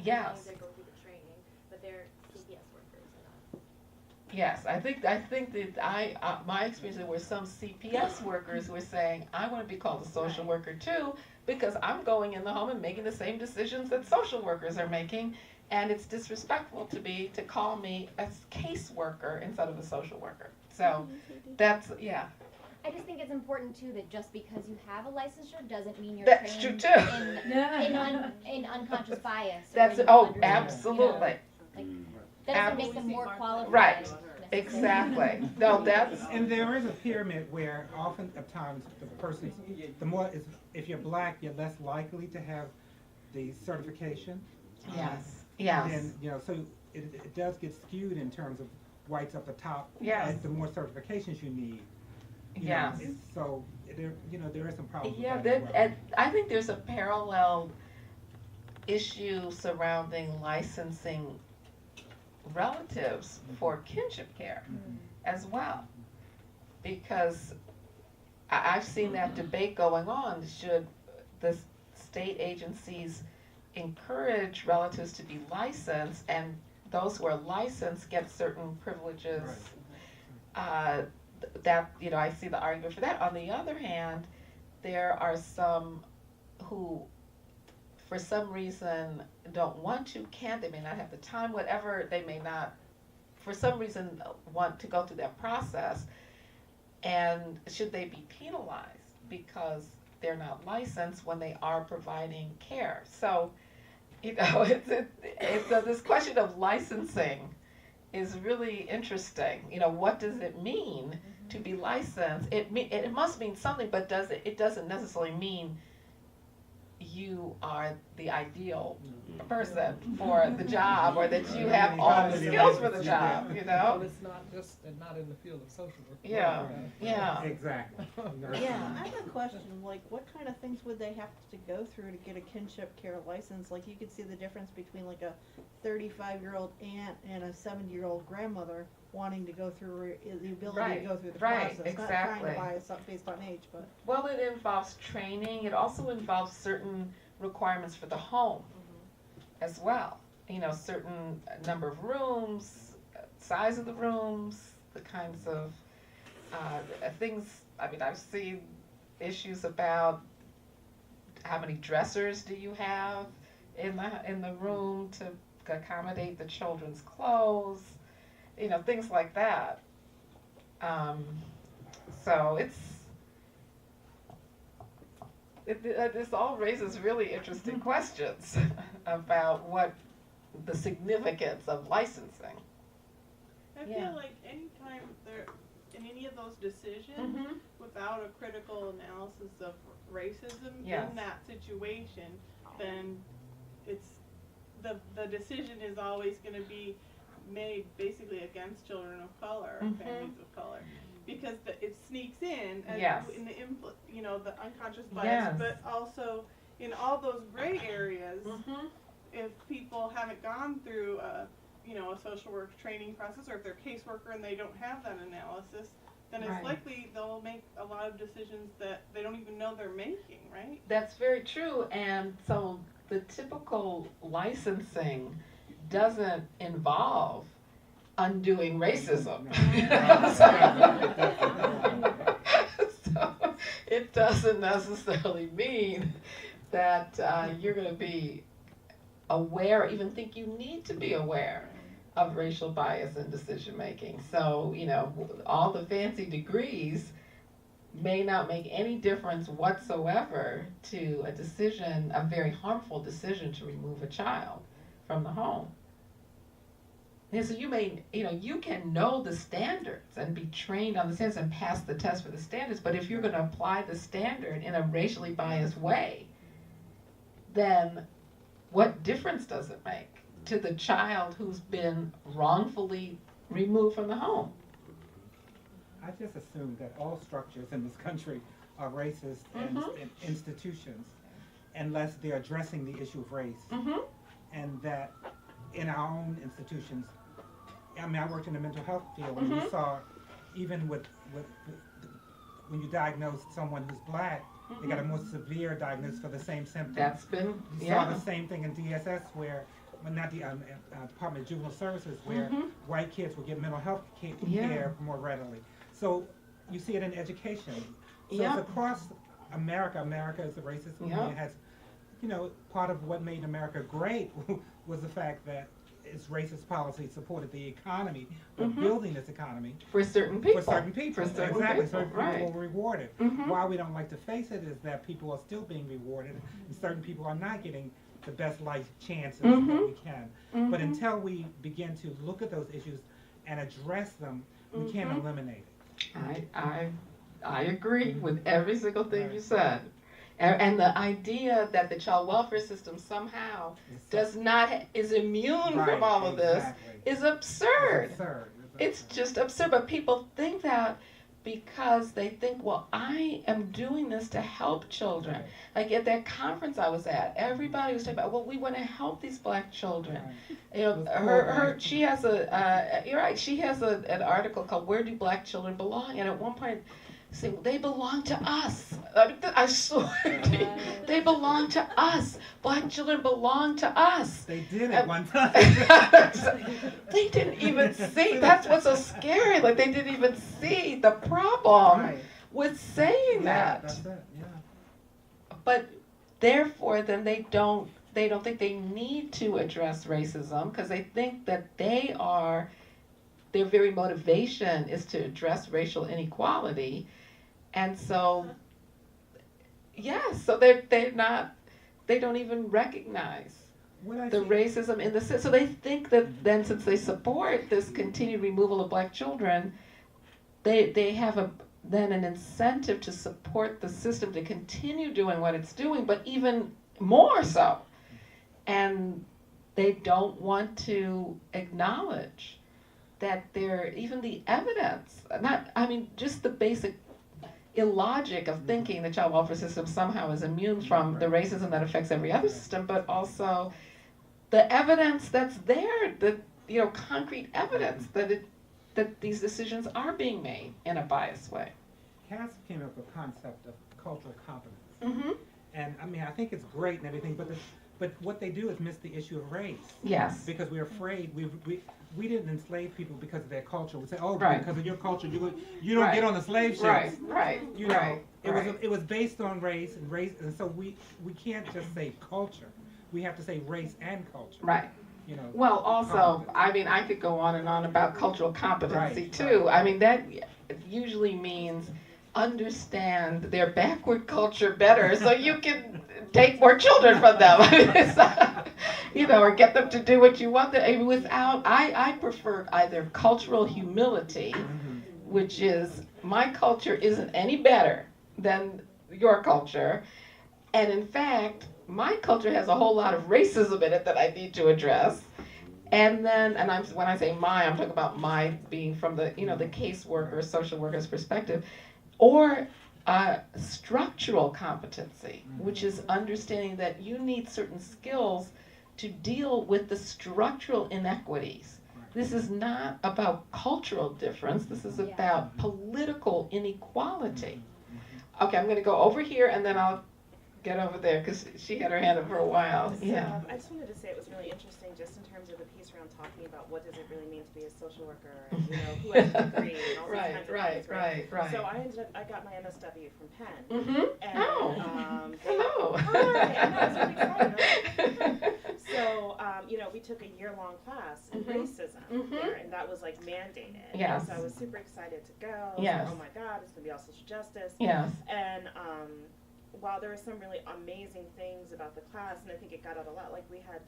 Yes.
Yes.
They go through the training, but they're CPS workers and not.
Yes, I think that my experience, there were some CPS workers who were saying, I want to be called a social worker too, because I'm going in the home and making the same decisions that social workers are making, and it's disrespectful to call me a caseworker instead of a social worker. So that's, yeah,
I just think it's important too that just because you have a licensure doesn't mean you're
that's
trained
true too.
in unconscious bias. Or
That's,
in
oh,
understanding,
absolutely.
You know, like, that doesn't make them more qualified.
Right.
necessarily.
Exactly. No, that's,
And there is a pyramid where often at times the person, the more is, if you're black, you're less likely to have the certification.
yes, yes.
And, you know, so it does get skewed in terms of whites up the top.
Yes.
And the more certifications you need. You
Yes.
know, so there, you know, there is some problems with
Yeah,
that
that,
as well.
and I think there's a parallel issue surrounding licensing relatives for kinship care as well. Because I've seen that debate going on. Should the state agencies encourage relatives to be licensed, and those who are licensed get certain privileges? That, you know, I see the argument for that. On the other hand, there are some who, for some reason, don't want to, can't, they may not have the time, whatever, they may not, for some reason, want to go through that process. And should they be penalized because they're not licensed when they are providing care? So, you know, this question of licensing is really interesting. You know, what does it mean to be licensed? It must mean something, but it doesn't necessarily mean you are the ideal person for the job, or that you have all the skills for the job, you
Well,
know?
it's not just, not in the field of social work.
Yeah, yeah.
Exactly.
Yeah.
I have a question, like, what kind of things would they have to go through to get a kinship care license? Like, you could see the difference between like a 35-year-old aunt and a 70-year-old grandmother wanting to go through, the ability to go through the
Right,
process. Not
exactly.
trying to buy something based on age, but.
Well, it involves training. It also involves certain requirements for the home as well. You know, certain number of rooms, size of the rooms, the kinds of things. I mean, I've seen issues about how many dressers do you have in the room to accommodate the children's clothes. You know, things like that. So this all raises really interesting questions about what the significance of licensing.
I
Yeah.
feel like anytime there, in any of those decisions,
Mm-hmm.
without a critical analysis of racism
Yes.
in that situation, then it's, the decision is always gonna be made basically against children of color,
Mhm.
families of color. Because it sneaks in, as
Yes.
in the you know, the unconscious bias,
Yes.
but also in all those gray areas,
Mm-hmm.
if people haven't gone through a social work training process, or if they're a caseworker and they don't have that analysis, then it's
Right.
likely they'll make a lot of decisions that they don't even know they're making, right?
That's very true. And so the typical licensing doesn't involve undoing racism. So it doesn't necessarily mean that you're going to be aware, even think you need to be aware of racial bias in decision making. So, you know, all the fancy degrees may not make any difference whatsoever to a decision, a very harmful decision to remove a child from the home. And so you can know the standards and be trained on the standards and pass the test for the standards, but if you're going to apply the standard in a racially biased way, then what difference does it make to the child who's been wrongfully removed from the home?
I just assume that all structures in this country are racist and institutions, unless they're addressing the issue of race.
Mm-hmm.
And that in our own institutions, I mean, I worked in the mental health field, and we saw, even with when you diagnose someone who's black, they got a more severe diagnosis for the same symptoms.
That's been,
You saw the same thing in DSS, where well, not the Department of Juvenile Services, where white kids will get mental health
Yeah.
care more readily. So you see it in education. So
Yeah.
it's across America. America is a racist movement.
Yeah.
It has, you know, part of what made America great was the fact that its racist policy supported the economy, but building this economy
For certain people.
for certain people.
For certain
Exactly,
people,
certain people
right.
were rewarded.
Mhm.
Why we don't like to face it is that people are still being rewarded, and certain people are not getting the best life chances that we can. But until we begin to look at those issues and address them, we can't eliminate it.
I agree with every single thing
Right.
you said. And the idea that the child welfare system somehow is immune from all of this is absurd.
It's absurd.
It's just absurd. But people think that because they think, well, I am doing this to help children. Like at that conference I was at, everybody was talking about, well, we want to help these black children. You know, she has you're right, she has an article called "Where Do Black Children Belong?" And at one point, say, well, they belong to us. I swear to you, they belong to us. Black children belong to us.
They did at one time.
They didn't even see. That's what's so scary. Like they didn't even see the problem with saying that.
That's it. Yeah.
But therefore, then they don't think they need to address racism because they think that their very motivation is to address racial inequality. And so, so they don't even recognize the racism in the system. So they think that then since they support this continued removal of black children, they have then an incentive to support the system to continue doing what it's doing, but even more so. And they don't want to acknowledge that even the evidence, just the basic illogic of thinking the child welfare system somehow is immune from the racism that affects every other system, but also the evidence that's there, concrete evidence that these decisions are being made in a biased way.
Cass came up with a concept of cultural competence. And I think it's great and everything, but what they do is miss the issue of race.
Yes.
Because we're afraid we didn't enslave people because of their culture. We say,
Right.
because of your culture, you don't get on the slave ships.
Right.
You know, it was based on race, and so we can't just say culture. We have to say race and culture.
Right.
You know.
Well, also, I could go on and on about cultural competency too. That usually means understand their backward culture better so you can take more children from them. Or get them to do what you want them. I prefer either cultural humility, which is my culture isn't any better than your culture, and in fact, my culture has a whole lot of racism in it that I need to address. And then, when I say my, I'm talking about my being from the caseworker, social worker's perspective, or structural competency, which is understanding that you need certain skills to deal with the structural inequities. This is not about cultural difference. This is about political inequality. Okay, I'm going to go over here and then I'll get over there because she had her hand up for a while.
So,
Yeah.
I just wanted to say it was really interesting just in terms of the piece around talking about what does it really mean to be a social worker and who has a degree and all these kinds of things, right? So I got my MSW from Penn. And,
hello.
Hi, I know, it's really exciting. So, we took a year-long class in racism there, and that was like mandated.
Yes.
So I was super excited to go.
Yes.
So, oh my God, it's gonna be all social justice.
Yes.
And while there were some really amazing things about the class, and I think it got out a lot, like we had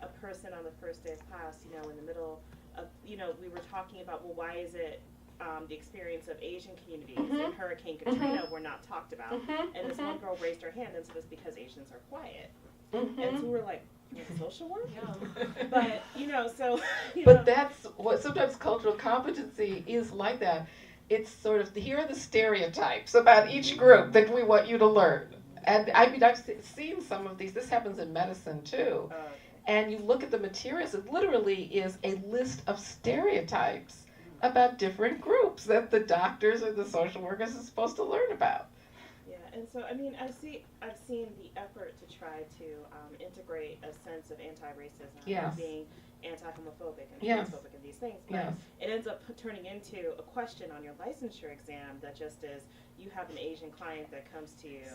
a person on the first day of class, in the middle of, we were talking about, well, why is it the experience of Asian communities in Hurricane Katrina were not talked about? And this one girl raised her hand and said it's because Asians are quiet. And so we're like, social work? But, so...
But that's what sometimes cultural competency is like that. It's sort of, here are the stereotypes about each group that we want you to learn. And I've seen some of these. This happens in medicine too. And you look at the materials, it literally is a list of stereotypes about different groups that the doctors or the social workers are supposed to learn about.
Yeah, and so I mean, I've seen the effort to try to integrate a sense of anti-racism,
Yes.
being anti-homophobic and
Yes.
transphobic and these things, but
Yes.
it ends up turning into a question on your licensure exam that just is, you have an Asian client that comes to you,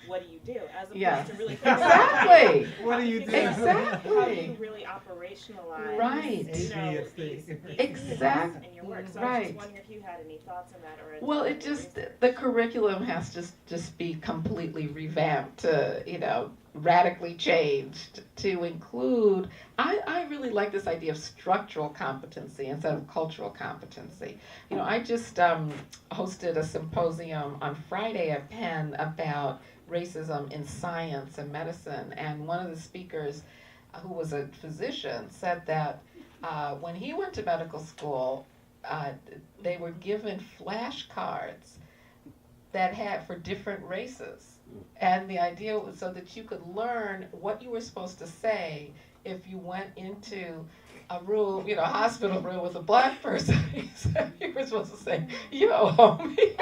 what do you do? As opposed
Yes.
to really
Exactly.
What do you do?
How do you
Exactly.
really operationalize,
Right.
you know,
ADHD.
these
Exactly.
in your work? So I was
Right.
just wondering if you had any thoughts on that, or
Well,
any
it just,
research.
the curriculum has to just be completely revamped to, radically changed to include, I really like this idea of structural competency instead of cultural competency. I just hosted a symposium on Friday at Penn about racism in science and medicine, and one of the speakers, who was a physician, said that when he went to medical school, they were given flashcards that had for different races. And the idea was so that you could learn what you were supposed to say if you went into a room, a hospital room with a black person. He said you were supposed to say, yo, homie.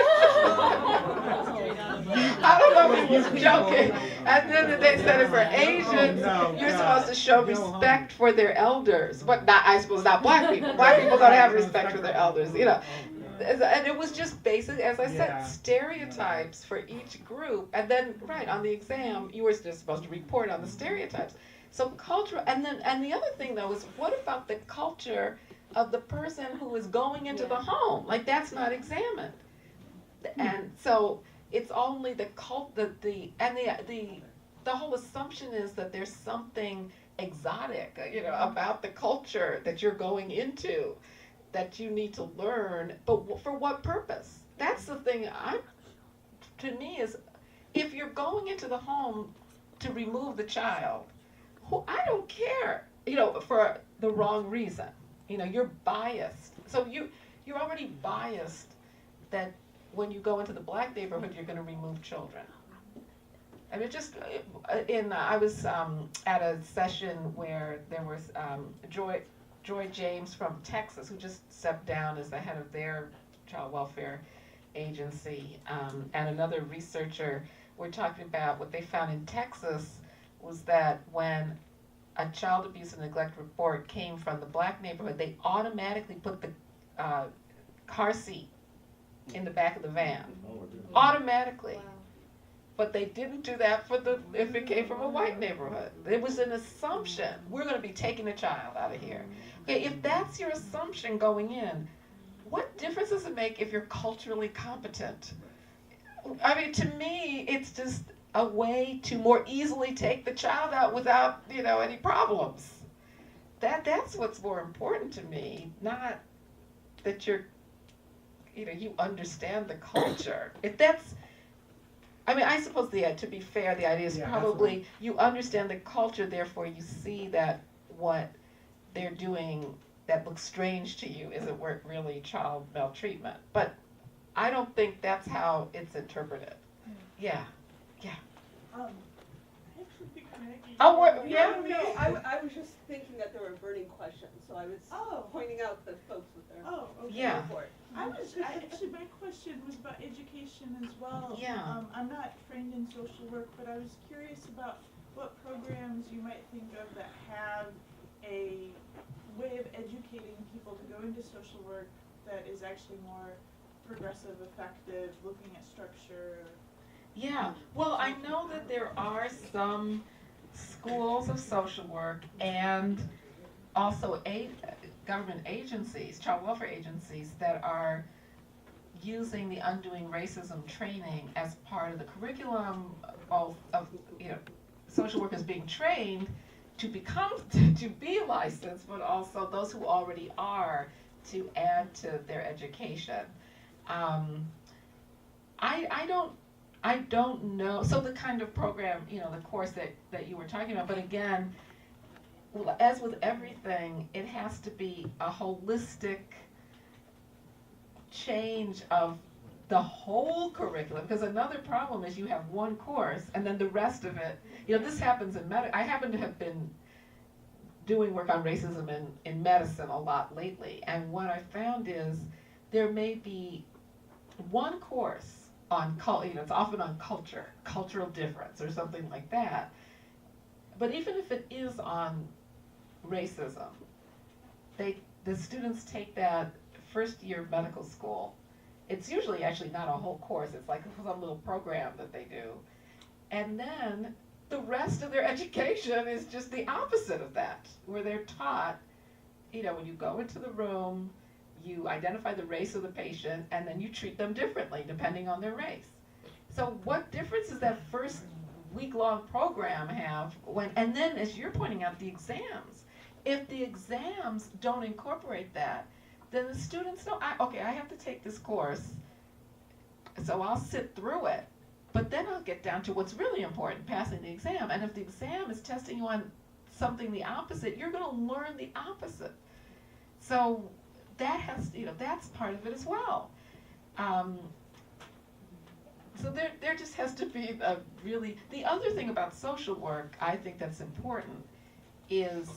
I don't know if he was joking. And then they said it for Asians, you're supposed to show respect for their elders. But not, I suppose, not black people. Black people don't have respect for their elders, And it was just basic, as I said, stereotypes for each group. And then, right, on the exam, you were just supposed to report on the stereotypes. So cultural, and the other thing though is, what about the culture of the person who is going into the home? Like, that's not examined. And so it's only the whole assumption is that there's something exotic, about the culture that you're going into, that you need to learn, but for what purpose? That's the thing. To me, is if you're going into the home to remove the child, I don't care, for the wrong reason. You're biased. So you're already biased that when you go into the black neighborhood, you're going to remove children. I mean, I was at a session where there was Joy James from Texas, who just stepped down as the head of their child welfare agency, and another researcher were talking about what they found in Texas was that when a child abuse and neglect report came from the black neighborhood, they automatically put the car seat in the back of the van. Automatically. Wow. But they didn't do that if it came from a white neighborhood. It was an assumption. We're going to be taking the child out of here. Okay, if that's your assumption going in, what difference does it make if you're culturally competent? I mean, to me, it's just a way to more easily take the child out without, any problems. That's what's more important to me, not that you understand the culture. I suppose to be fair, the idea is probably you understand the culture, therefore you see that what they're doing that looks strange to you isn't really child maltreatment. But I don't think that's how it's interpreted. Yeah.
I actually think Maggie.
No, I was just thinking that there were burning questions, so I was pointing out the folks with their report.
Actually, my question was about education as well.
Yeah.
I'm not trained in social work, but I was curious about what programs you might think of that have a way of educating people to go into social work that is actually more progressive, effective, looking at structure.
Yeah, well, I know that there are some schools of social work and also government agencies, child welfare agencies, that are using the Undoing Racism training as part of the curriculum, both of, social workers being trained to be licensed, but also those who already are to add to their education. I don't know. So the kind of program, the course that you were talking about, but again, as with everything, it has to be a holistic change of the whole curriculum, because another problem is you have one course and then the rest of it, this happens in medicine. I happen to have been doing work on racism in medicine a lot lately, and what I found is there may be one course on it's often on culture, cultural difference or something like that. But even if it is on racism, the students take that first year of medical school. It's usually actually not a whole course, it's like some little program that they do. And then the rest of their education is just the opposite of that, where they're taught, when you go into the room, you identify the race of the patient, and then you treat them differently depending on their race. So what difference does that first week-long program have and then, as you're pointing out, the exams. If the exams don't incorporate that, then the students know, I have to take this course, so I'll sit through it, but then I'll get down to what's really important, passing the exam. And if the exam is testing you on something the opposite, you're going to learn the opposite. So that that's part of it as well. So there just has to be the other thing about social work, I think that's important, is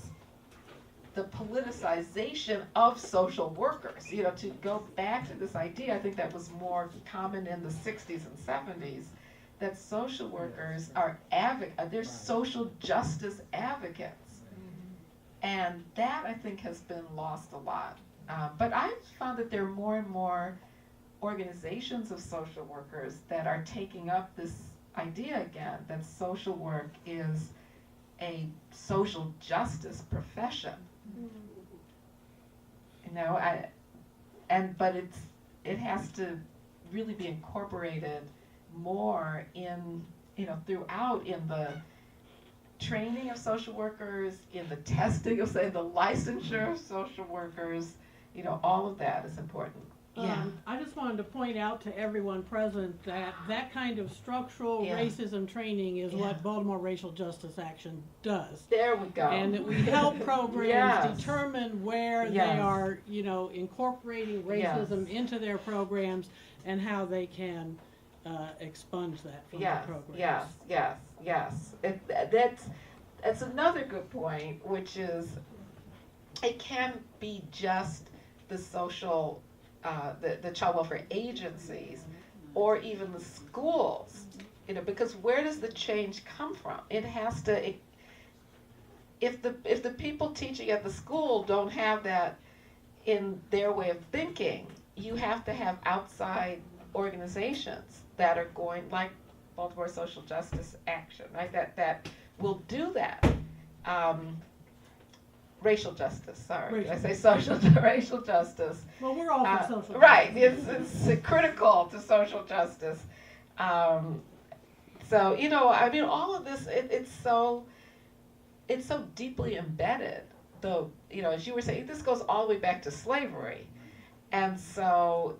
the politicization of social workers. To go back to this idea, I think that was more common in the 60s and 70s, that social workers are they're social justice advocates. And that, I think, has been lost a lot. But I've found that there are more and more organizations of social workers that are taking up this idea again, that social work is a social justice profession. But it has to really be incorporated more throughout in the training of social workers, in the testing of, say, the licensure of social workers. All of that is important.
I just wanted to point out to everyone present that kind of structural racism training is what Baltimore Racial Justice Action does.
There we go.
And that we help programs determine where they are, incorporating racism into their programs and how they can expunge that from the programs.
Yes. That's another good point, which is it can't be just the social the child welfare agencies or even the schools, because where does the change come from? It has to, if the people teaching at the school don't have that in their way of thinking, you have to have outside organizations that are going, like Baltimore Social Justice Action, right? That will do that. Racial justice, sorry. Did I say social, racial justice?
Well, we're all for social justice.
Right, it's critical to social justice. So, all of this, it's so deeply embedded, though, as you were saying, this goes all the way back to slavery. And so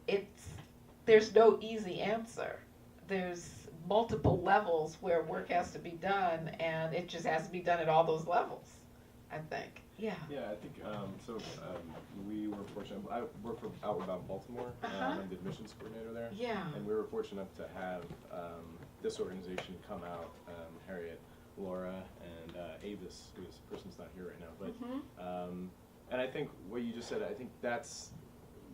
there's no easy answer. There's multiple levels where work has to be done, and it just has to be done at all those levels, I think. Yeah.
Yeah, I think we were fortunate. I work for Outward Bound Baltimore. I'm the admissions coordinator there.
Yeah.
And we were fortunate enough to have this organization come out, Harriet, Laura, and Avis, who's a person who's not here right now. But and I think what you just said, I think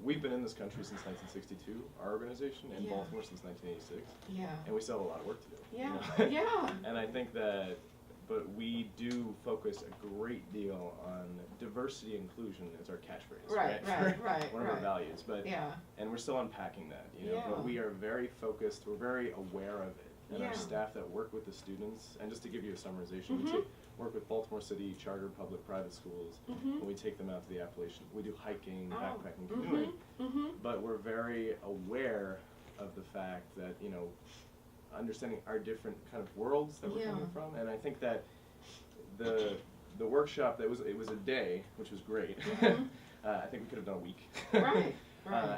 we've been in this country since 1962, our organization, in Baltimore since 1986. Yeah. And we still have a lot of work to do.
Yeah.
And I think that. But we do focus a great deal on diversity inclusion as our catchphrase, right? One of our values, and we're still unpacking that, but we are very focused, we're very aware of it, and our staff that work with the students, and just to give you a summarization, we work with Baltimore City charter public private schools, and we take them out to the Appalachian, we do hiking, backpacking, canoeing, but we're very aware of the fact that, understanding our different kind of worlds that we're coming from, and I think that the workshop it was a day, which was great. I think we could have done a week. Right.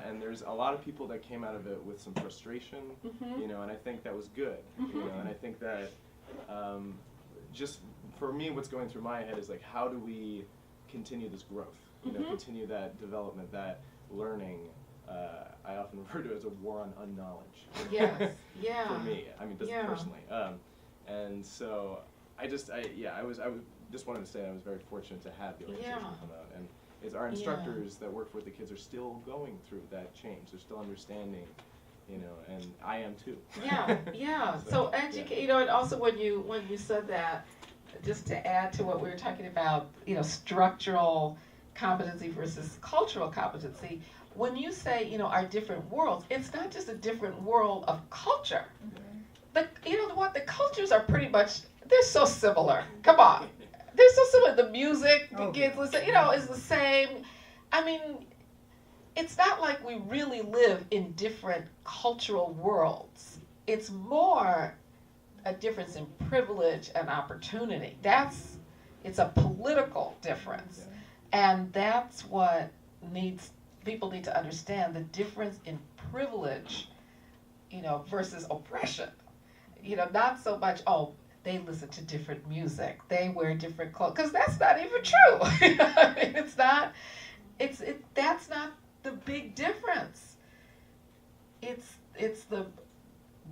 And there's a lot of people that came out of it with some frustration, and I think that was good. And I think that just for me, what's going through my head is like, how do we continue this growth? Continue that development, that learning. I often refer to it as a war on unknowledge.
Yes. Yeah.
For me, personally. And so I just wanted to say I was very fortunate to have the organization come out, and our instructors that work with the kids are still going through that change. They're still understanding, and I am too.
Yeah, yeah. So educate, you know, and also when you said that, just to add to what we were talking about, you know, structural competency versus cultural competency, when you say, you know, our different worlds, it's not just a different world of culture. But you know what, the cultures are pretty much, they're so similar. Come on. They're so similar. The music, the kids listen, you know, is the same. I mean, it's not like we really live in different cultural worlds. It's more a difference in privilege and opportunity. It's a political difference. And that's what people need to understand, the difference in privilege, you know, versus oppression. You know, not so much, oh, they listen to different music, they wear different clothes, because that's not even true. You know what I mean? That's not the big difference. It's the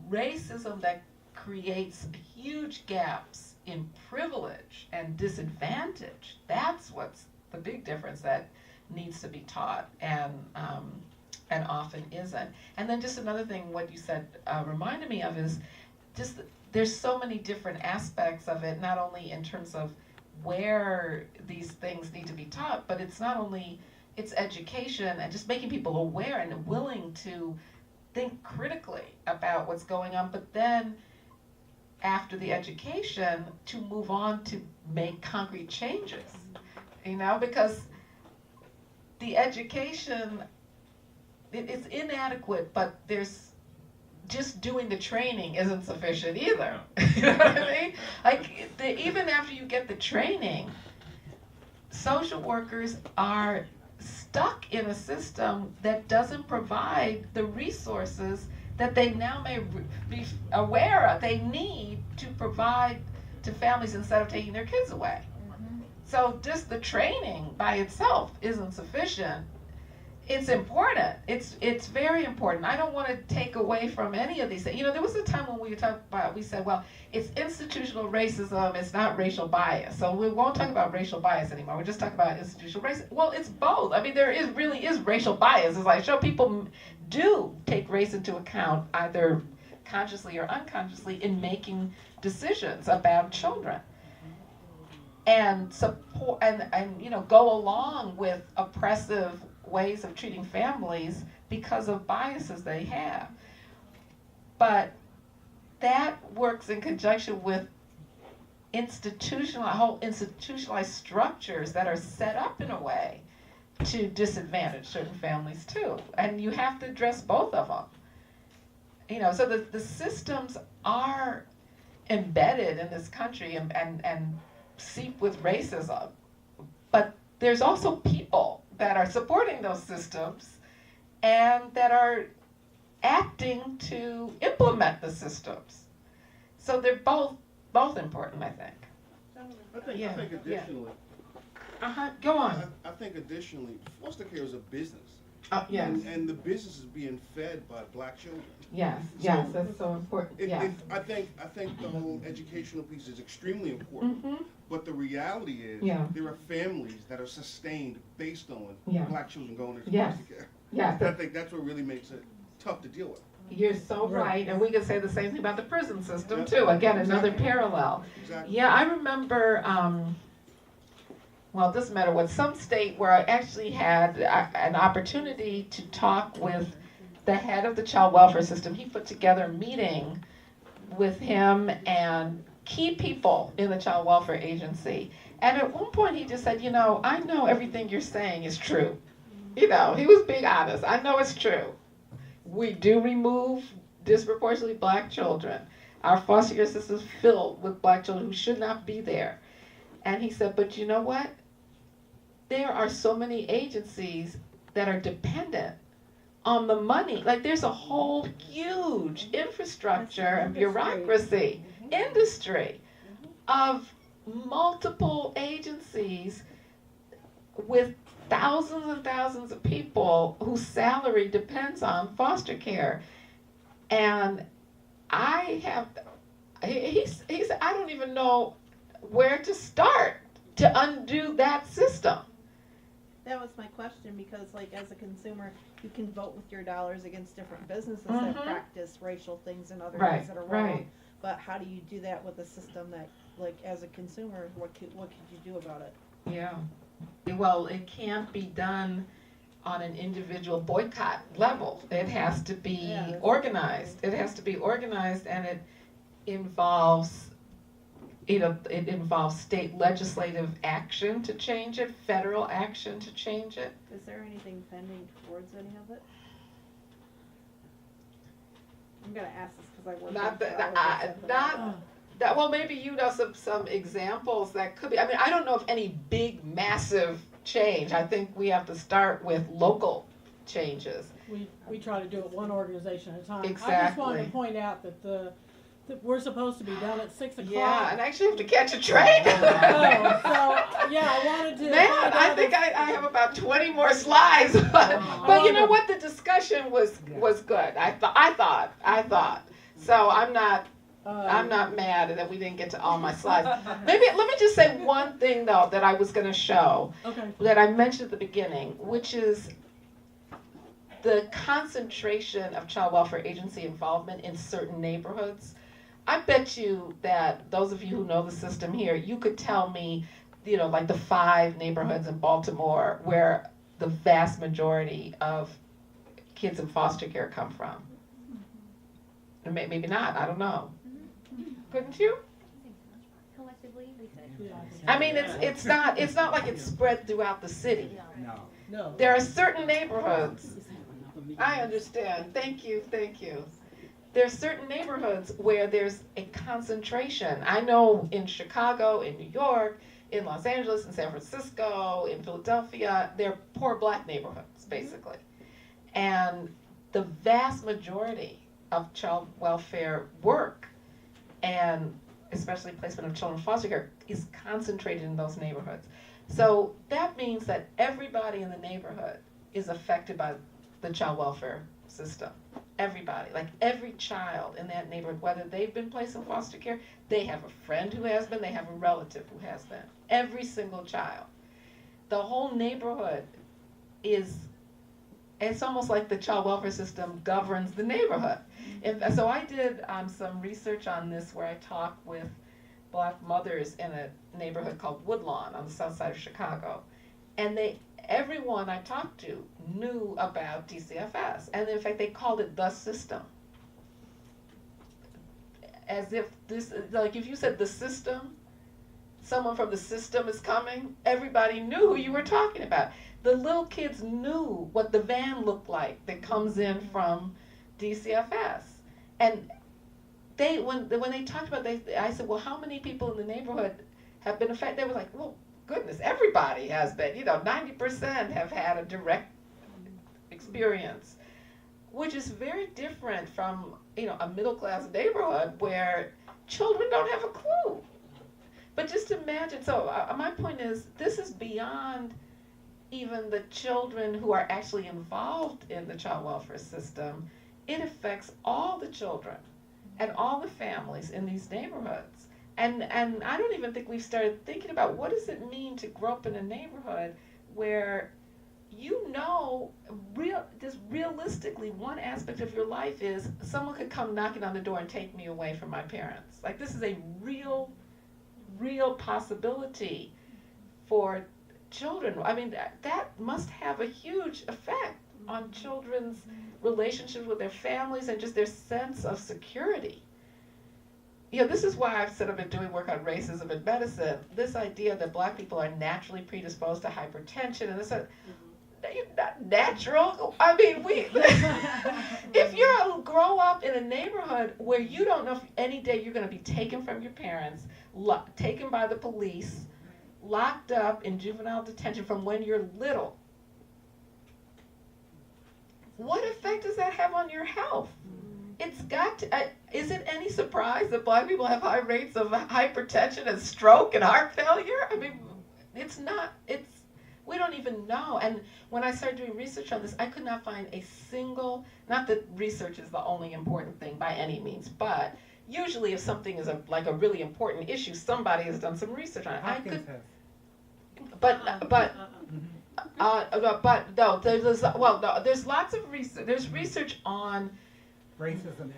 racism that creates huge gaps in privilege and disadvantage. That's what's the big difference that needs to be taught and often isn't. And then just another thing, what you said reminded me of is just there's so many different aspects of it, not only in terms of where these things need to be taught, but it's not only it's education and just making people aware and willing to think critically about what's going on, but then after the education to move on to make concrete changes, you know, because the education, it's inadequate, but there's just doing the training isn't sufficient either. You know what I mean? Like, even after you get the training, social workers are stuck in a system that doesn't provide the resources that they now may be aware of they need to provide to families instead of taking their kids away. So just the training by itself isn't sufficient. It's important. It's very important. I don't want to take away from any of these things. You know, there was a time when we said, well, it's institutional racism, it's not racial bias. So we won't talk about racial bias anymore. We're just talking about institutional racism. Well, it's both. I mean, really is racial bias. As I show, people do take race into account either consciously or unconsciously in making decisions about children. And support and you know, go along with oppressive ways of treating families because of biases they have. But that works in conjunction with whole institutionalized structures that are set up in a way to disadvantage certain families too. And you have to address both of them. You know, so the systems are embedded in this country and seep with racism. But there's also people that are supporting those systems and that are acting to implement the systems. So they're both important, I think.
I think additionally.
Go on.
I think additionally, foster care is a business.
Yes.
And the business is being fed by black children.
Yes, that's so important.
I think the whole educational piece is extremely important. Mm-hmm. But the reality is, there are families that are sustained based on black children going into foster care. Yes. I think that's what really makes it tough to deal with.
You're so right. And we can say the same thing about the prison system too. Again, another parallel. Exactly. Yeah, I remember, well, it doesn't matter what, some state where I actually had an opportunity to talk with the head of the child welfare system. He put together a meeting with him and key people in the child welfare agency. And at one point he just said, you know, I know everything you're saying is true. You know, he was being honest. I know it's true. We do remove disproportionately black children. Our foster care system is filled with black children who should not be there. And he said, but you know what? There are so many agencies that are dependent on the money. Like, there's a whole huge infrastructure and bureaucracy, industry of multiple agencies with thousands and thousands of people whose salary depends on foster care. And he said, I don't even know where to start to undo that system.
That was my question, because like as a consumer, you can vote with your dollars against different businesses that practice racial things and other things that are wrong. But how do you do that with a system that, like, as a consumer, what could you do about it?
Yeah. Well, it can't be done on an individual boycott level. It has to be organized. It has to be organized, and it involves, it involves state legislative action to change it, federal action to change it.
Is there anything pending towards any of it? I'm gonna ask this because I work.
Well, maybe you know some examples that could be. I mean, I don't know of any big, massive change. I think we have to start with local changes.
We try to do it one organization at a time.
Exactly.
I just wanted to point out that we're supposed to be done at 6 o'clock.
Yeah, and I actually have to catch a train.
I wanted to.
Man, I think I have about 20 more slides. But you know what? The discussion was good. I thought. So I'm not mad that we didn't get to all my slides. Maybe let me just say one thing though that I was going to show. That I mentioned at the beginning, which is the concentration of child welfare agency involvement in certain neighborhoods. I bet you that those of you who know the system here, you could tell me, like the 5 neighborhoods in Baltimore where the vast majority of kids in foster care come from. Or maybe not, I don't know. Couldn't you?
Collectively, we could.
I mean, it's not like it's spread throughout the city.
No.
There are certain neighborhoods. I understand. Thank you. There are certain neighborhoods where there's a concentration. I know in Chicago, in New York, in Los Angeles, in San Francisco, in Philadelphia, they're poor black neighborhoods, basically. And the vast majority of child welfare work, and especially placement of children in foster care, is concentrated in those neighborhoods. So that means that everybody in the neighborhood is affected by the child welfare system. Everybody, like every child in that neighborhood, whether they've been placed in foster care, they have a friend who has been, they have a relative who has been. Every single child. The whole neighborhood it's almost like the child welfare system governs the neighborhood. And so I did some research on this where I talked with black mothers in a neighborhood called Woodlawn on the south side of Chicago. And everyone I talked to knew about DCFS. And in fact, they called it the system. As if if you said the system, someone from the system is coming, everybody knew who you were talking about. The little kids knew what the van looked like that comes in from DCFS. And when they talked about it, I said, well, how many people in the neighborhood have been affected? They were like, well, goodness, everybody has been. 90% have had a direct experience, which is very different from, a middle-class neighborhood where children don't have a clue. But just imagine, so my point is, this is beyond even the children who are actually involved in the child welfare system. It affects all the children and all the families in these neighborhoods. And I don't even think we've started thinking about what does it mean to grow up in a neighborhood where just realistically, one aspect of your life is someone could come knocking on the door and take me away from my parents. Like, this is a real possibility for children. I mean, that must have a huge effect on children's relationships with their families and just their sense of security. This is why I've said I've been doing work on racism in medicine. This idea that black people are naturally predisposed to hypertension, and this, not natural. I mean, if you grow up in a neighborhood where you don't know if any day you're going to be taken from your parents, taken by the police, locked up in juvenile detention from when you're little, what effect does that have on your health? It's got to, is it any surprise that black people have high rates of hypertension and stroke and heart failure? I mean, we don't even know. And when I started doing research on this, I could not find a single, not that research is the only important thing by any means, but usually if something is a really important issue, somebody has done some research on it. But no, there's lots of research. There's research on
racism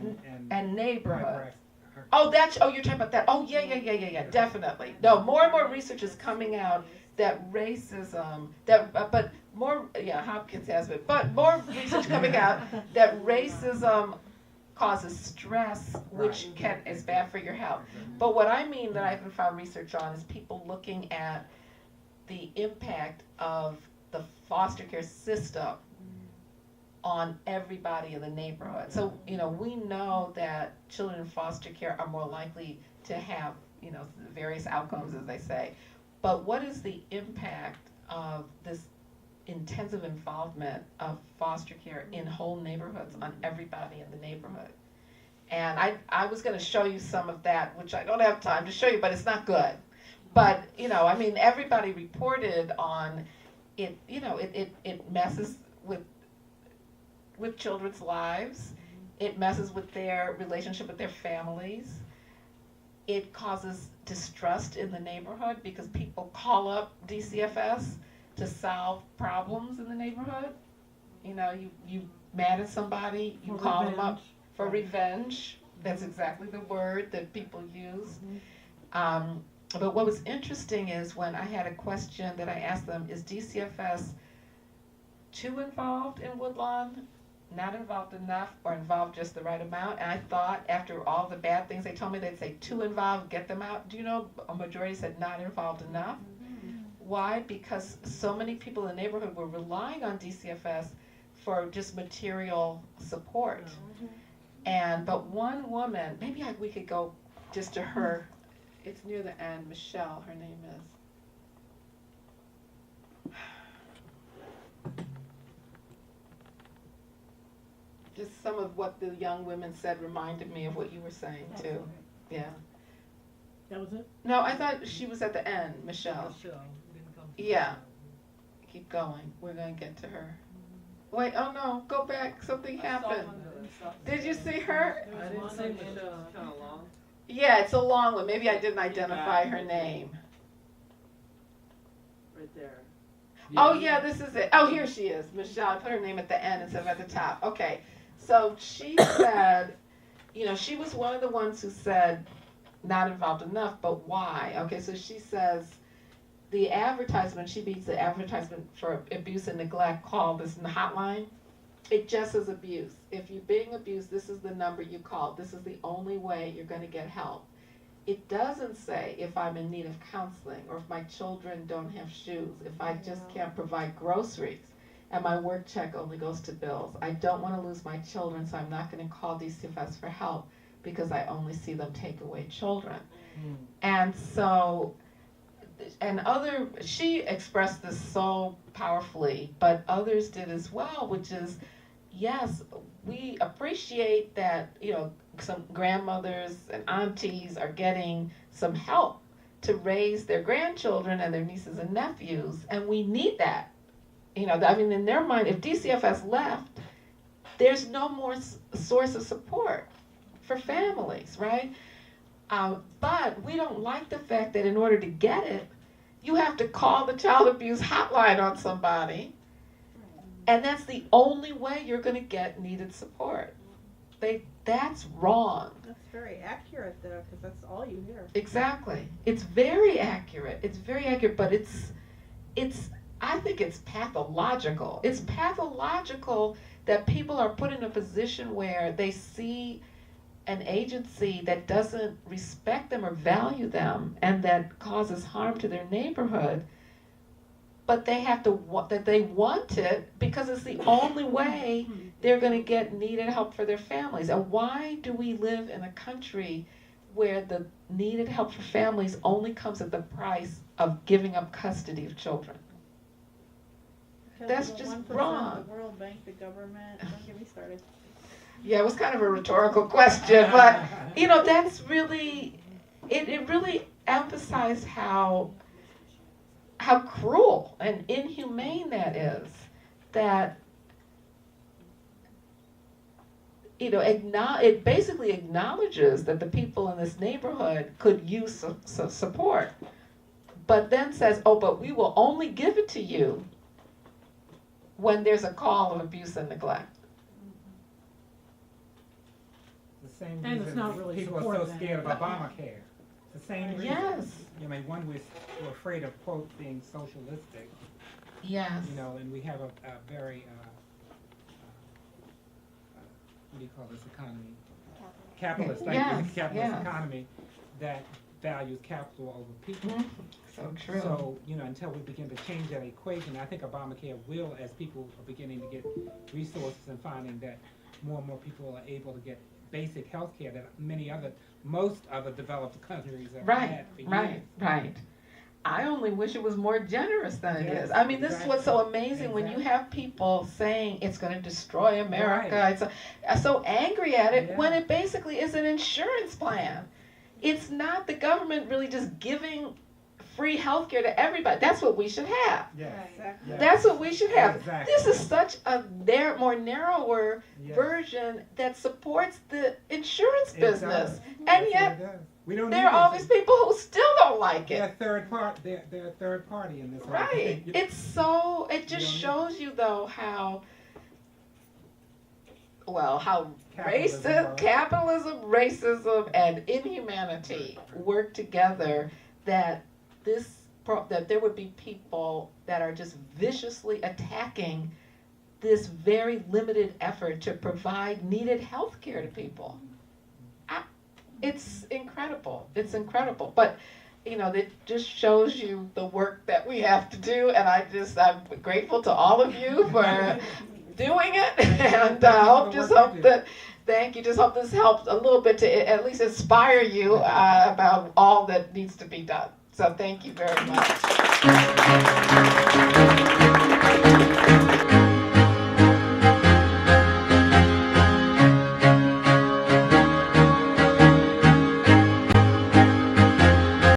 and neighborhood. Oh, you're talking about that. Oh, yeah, definitely. No, more and more research is coming out that racism, Hopkins has it, but more research coming out that racism causes stress, which is bad for your health. But what I mean that I haven't found research on is people looking at the impact of the foster care system on everybody in the neighborhood. So, we know that children in foster care are more likely to have, various outcomes, as they say. But what is the impact of this intensive involvement of foster care in whole neighborhoods on everybody in the neighborhood? And I was going to show you some of that, which I don't have time to show you, but it's not good. But, everybody reported on it, it messes with children's lives. It messes with their relationship with their families. It causes distrust in the neighborhood because people call up DCFS to solve problems in the neighborhood. You mad at somebody, you call them up for revenge. That's exactly the word that people use. But what was interesting is when I had a question that I asked them, is DCFS too involved in Woodlawn, not involved enough, or involved just the right amount? And I thought after all the bad things they told me, they'd say too involved, get them out. Do you know a majority said not involved enough? Why? Because so many people in the neighborhood were relying on DCFS for just material support. But one woman, maybe we could go just to her. It's near the end, Michelle, her name is. Just some of what the young women said reminded me of what you were saying too. Yeah.
That was it?
No, I thought she was at the end, Michelle. Yeah. Keep going. We're going to get to her. Wait, oh no, go back. Something happened. Did you see her?
I didn't see Michelle. It's kind of long.
Yeah, it's a long one. Maybe I didn't identify her name.
Right there.
Oh yeah, this is it. Oh, here she is. Michelle. I put her name at the end instead of at the top. Okay. So she said, she was one of the ones who said not involved enough, but why? Okay, so she says the advertisement, she beats the advertisement for abuse and neglect, call this hotline. It just says abuse. If you're being abused, this is the number you call. This is the only way you're going to get help. It doesn't say if I'm in need of counseling or if my children don't have shoes, if I just can't provide groceries and my work check only goes to bills. I don't want to lose my children, so I'm not going to call DCFS for help because I only see them take away children. And so, she expressed this so powerfully, but others did as well, which is, yes, we appreciate that, some grandmothers and aunties are getting some help to raise their grandchildren and their nieces and nephews, and we need that. In their mind, if DCFS left, there's no more source of support for families, right? But we don't like the fact that in order to get it, you have to call the child abuse hotline on somebody, and that's the only way you're going to get needed support. That's wrong.
That's very accurate, though, because that's all you hear.
Exactly. It's very accurate. But I think it's pathological. It's pathological that people are put in a position where they see an agency that doesn't respect them or value them and that causes harm to their neighborhood, but they want it because it's the only way they're going to get needed help for their families. And why do we live in a country where the needed help for families only comes at the price of giving up custody of children? That's just wrong.
The World Bank, the government, don't get me started.
Yeah, it was kind of a rhetorical question, but that's really, it really emphasized how cruel and inhumane that is. That it basically acknowledges that the people in this neighborhood could use some support, but then says, oh, but we will only give it to you when there's a call of abuse and neglect.
The same
And it's
reason
not really
people are so
supported
scared of
then.
Obamacare. The same reason.
Yes.
I mean, one, we're afraid of, quote, being socialistic,
Yes.
you know, and we have a very, what do you call this economy? Capitalist, thank you,
Yes,
capitalist
yes.
economy that values capital over people.
So true.
So, you know, until we begin to change that equation, I think Obamacare will, as people are beginning to get resources and finding that more and more people are able to get basic health care that most other developed countries have had for years.
Right. I only wish it was more generous than it
Yes,
is. I mean, this is
exactly.
what's so amazing when you have people saying it's going to destroy America.
Right.
It's so angry at it
Yeah.
when it basically is an insurance plan. It's not the government really just giving free health care to everybody. That's what we should have.
Yes.
Exactly.
Yes.
That's what we should have.
Exactly.
This is such a more narrower
Yes.
version that supports the insurance
It
business.
does.
And
That's
yet,
what it does. We don't
there
need
are all
this.
these people who still don't like
They're
it.
they're a third party in this whole
Right.
thing.
It's so, it just
You
shows you though how
Capitalism
capitalism, racism, and inhumanity work together, that that there would be people that are just viciously attacking this very limited effort to provide needed health care to people. It's incredible. It's incredible. But, you know, that just shows you the work that we have to do. And I'm grateful to all of you for doing it. And thank you. Just hope this helps a little bit to at least inspire you about all that needs to be done. So thank you very much.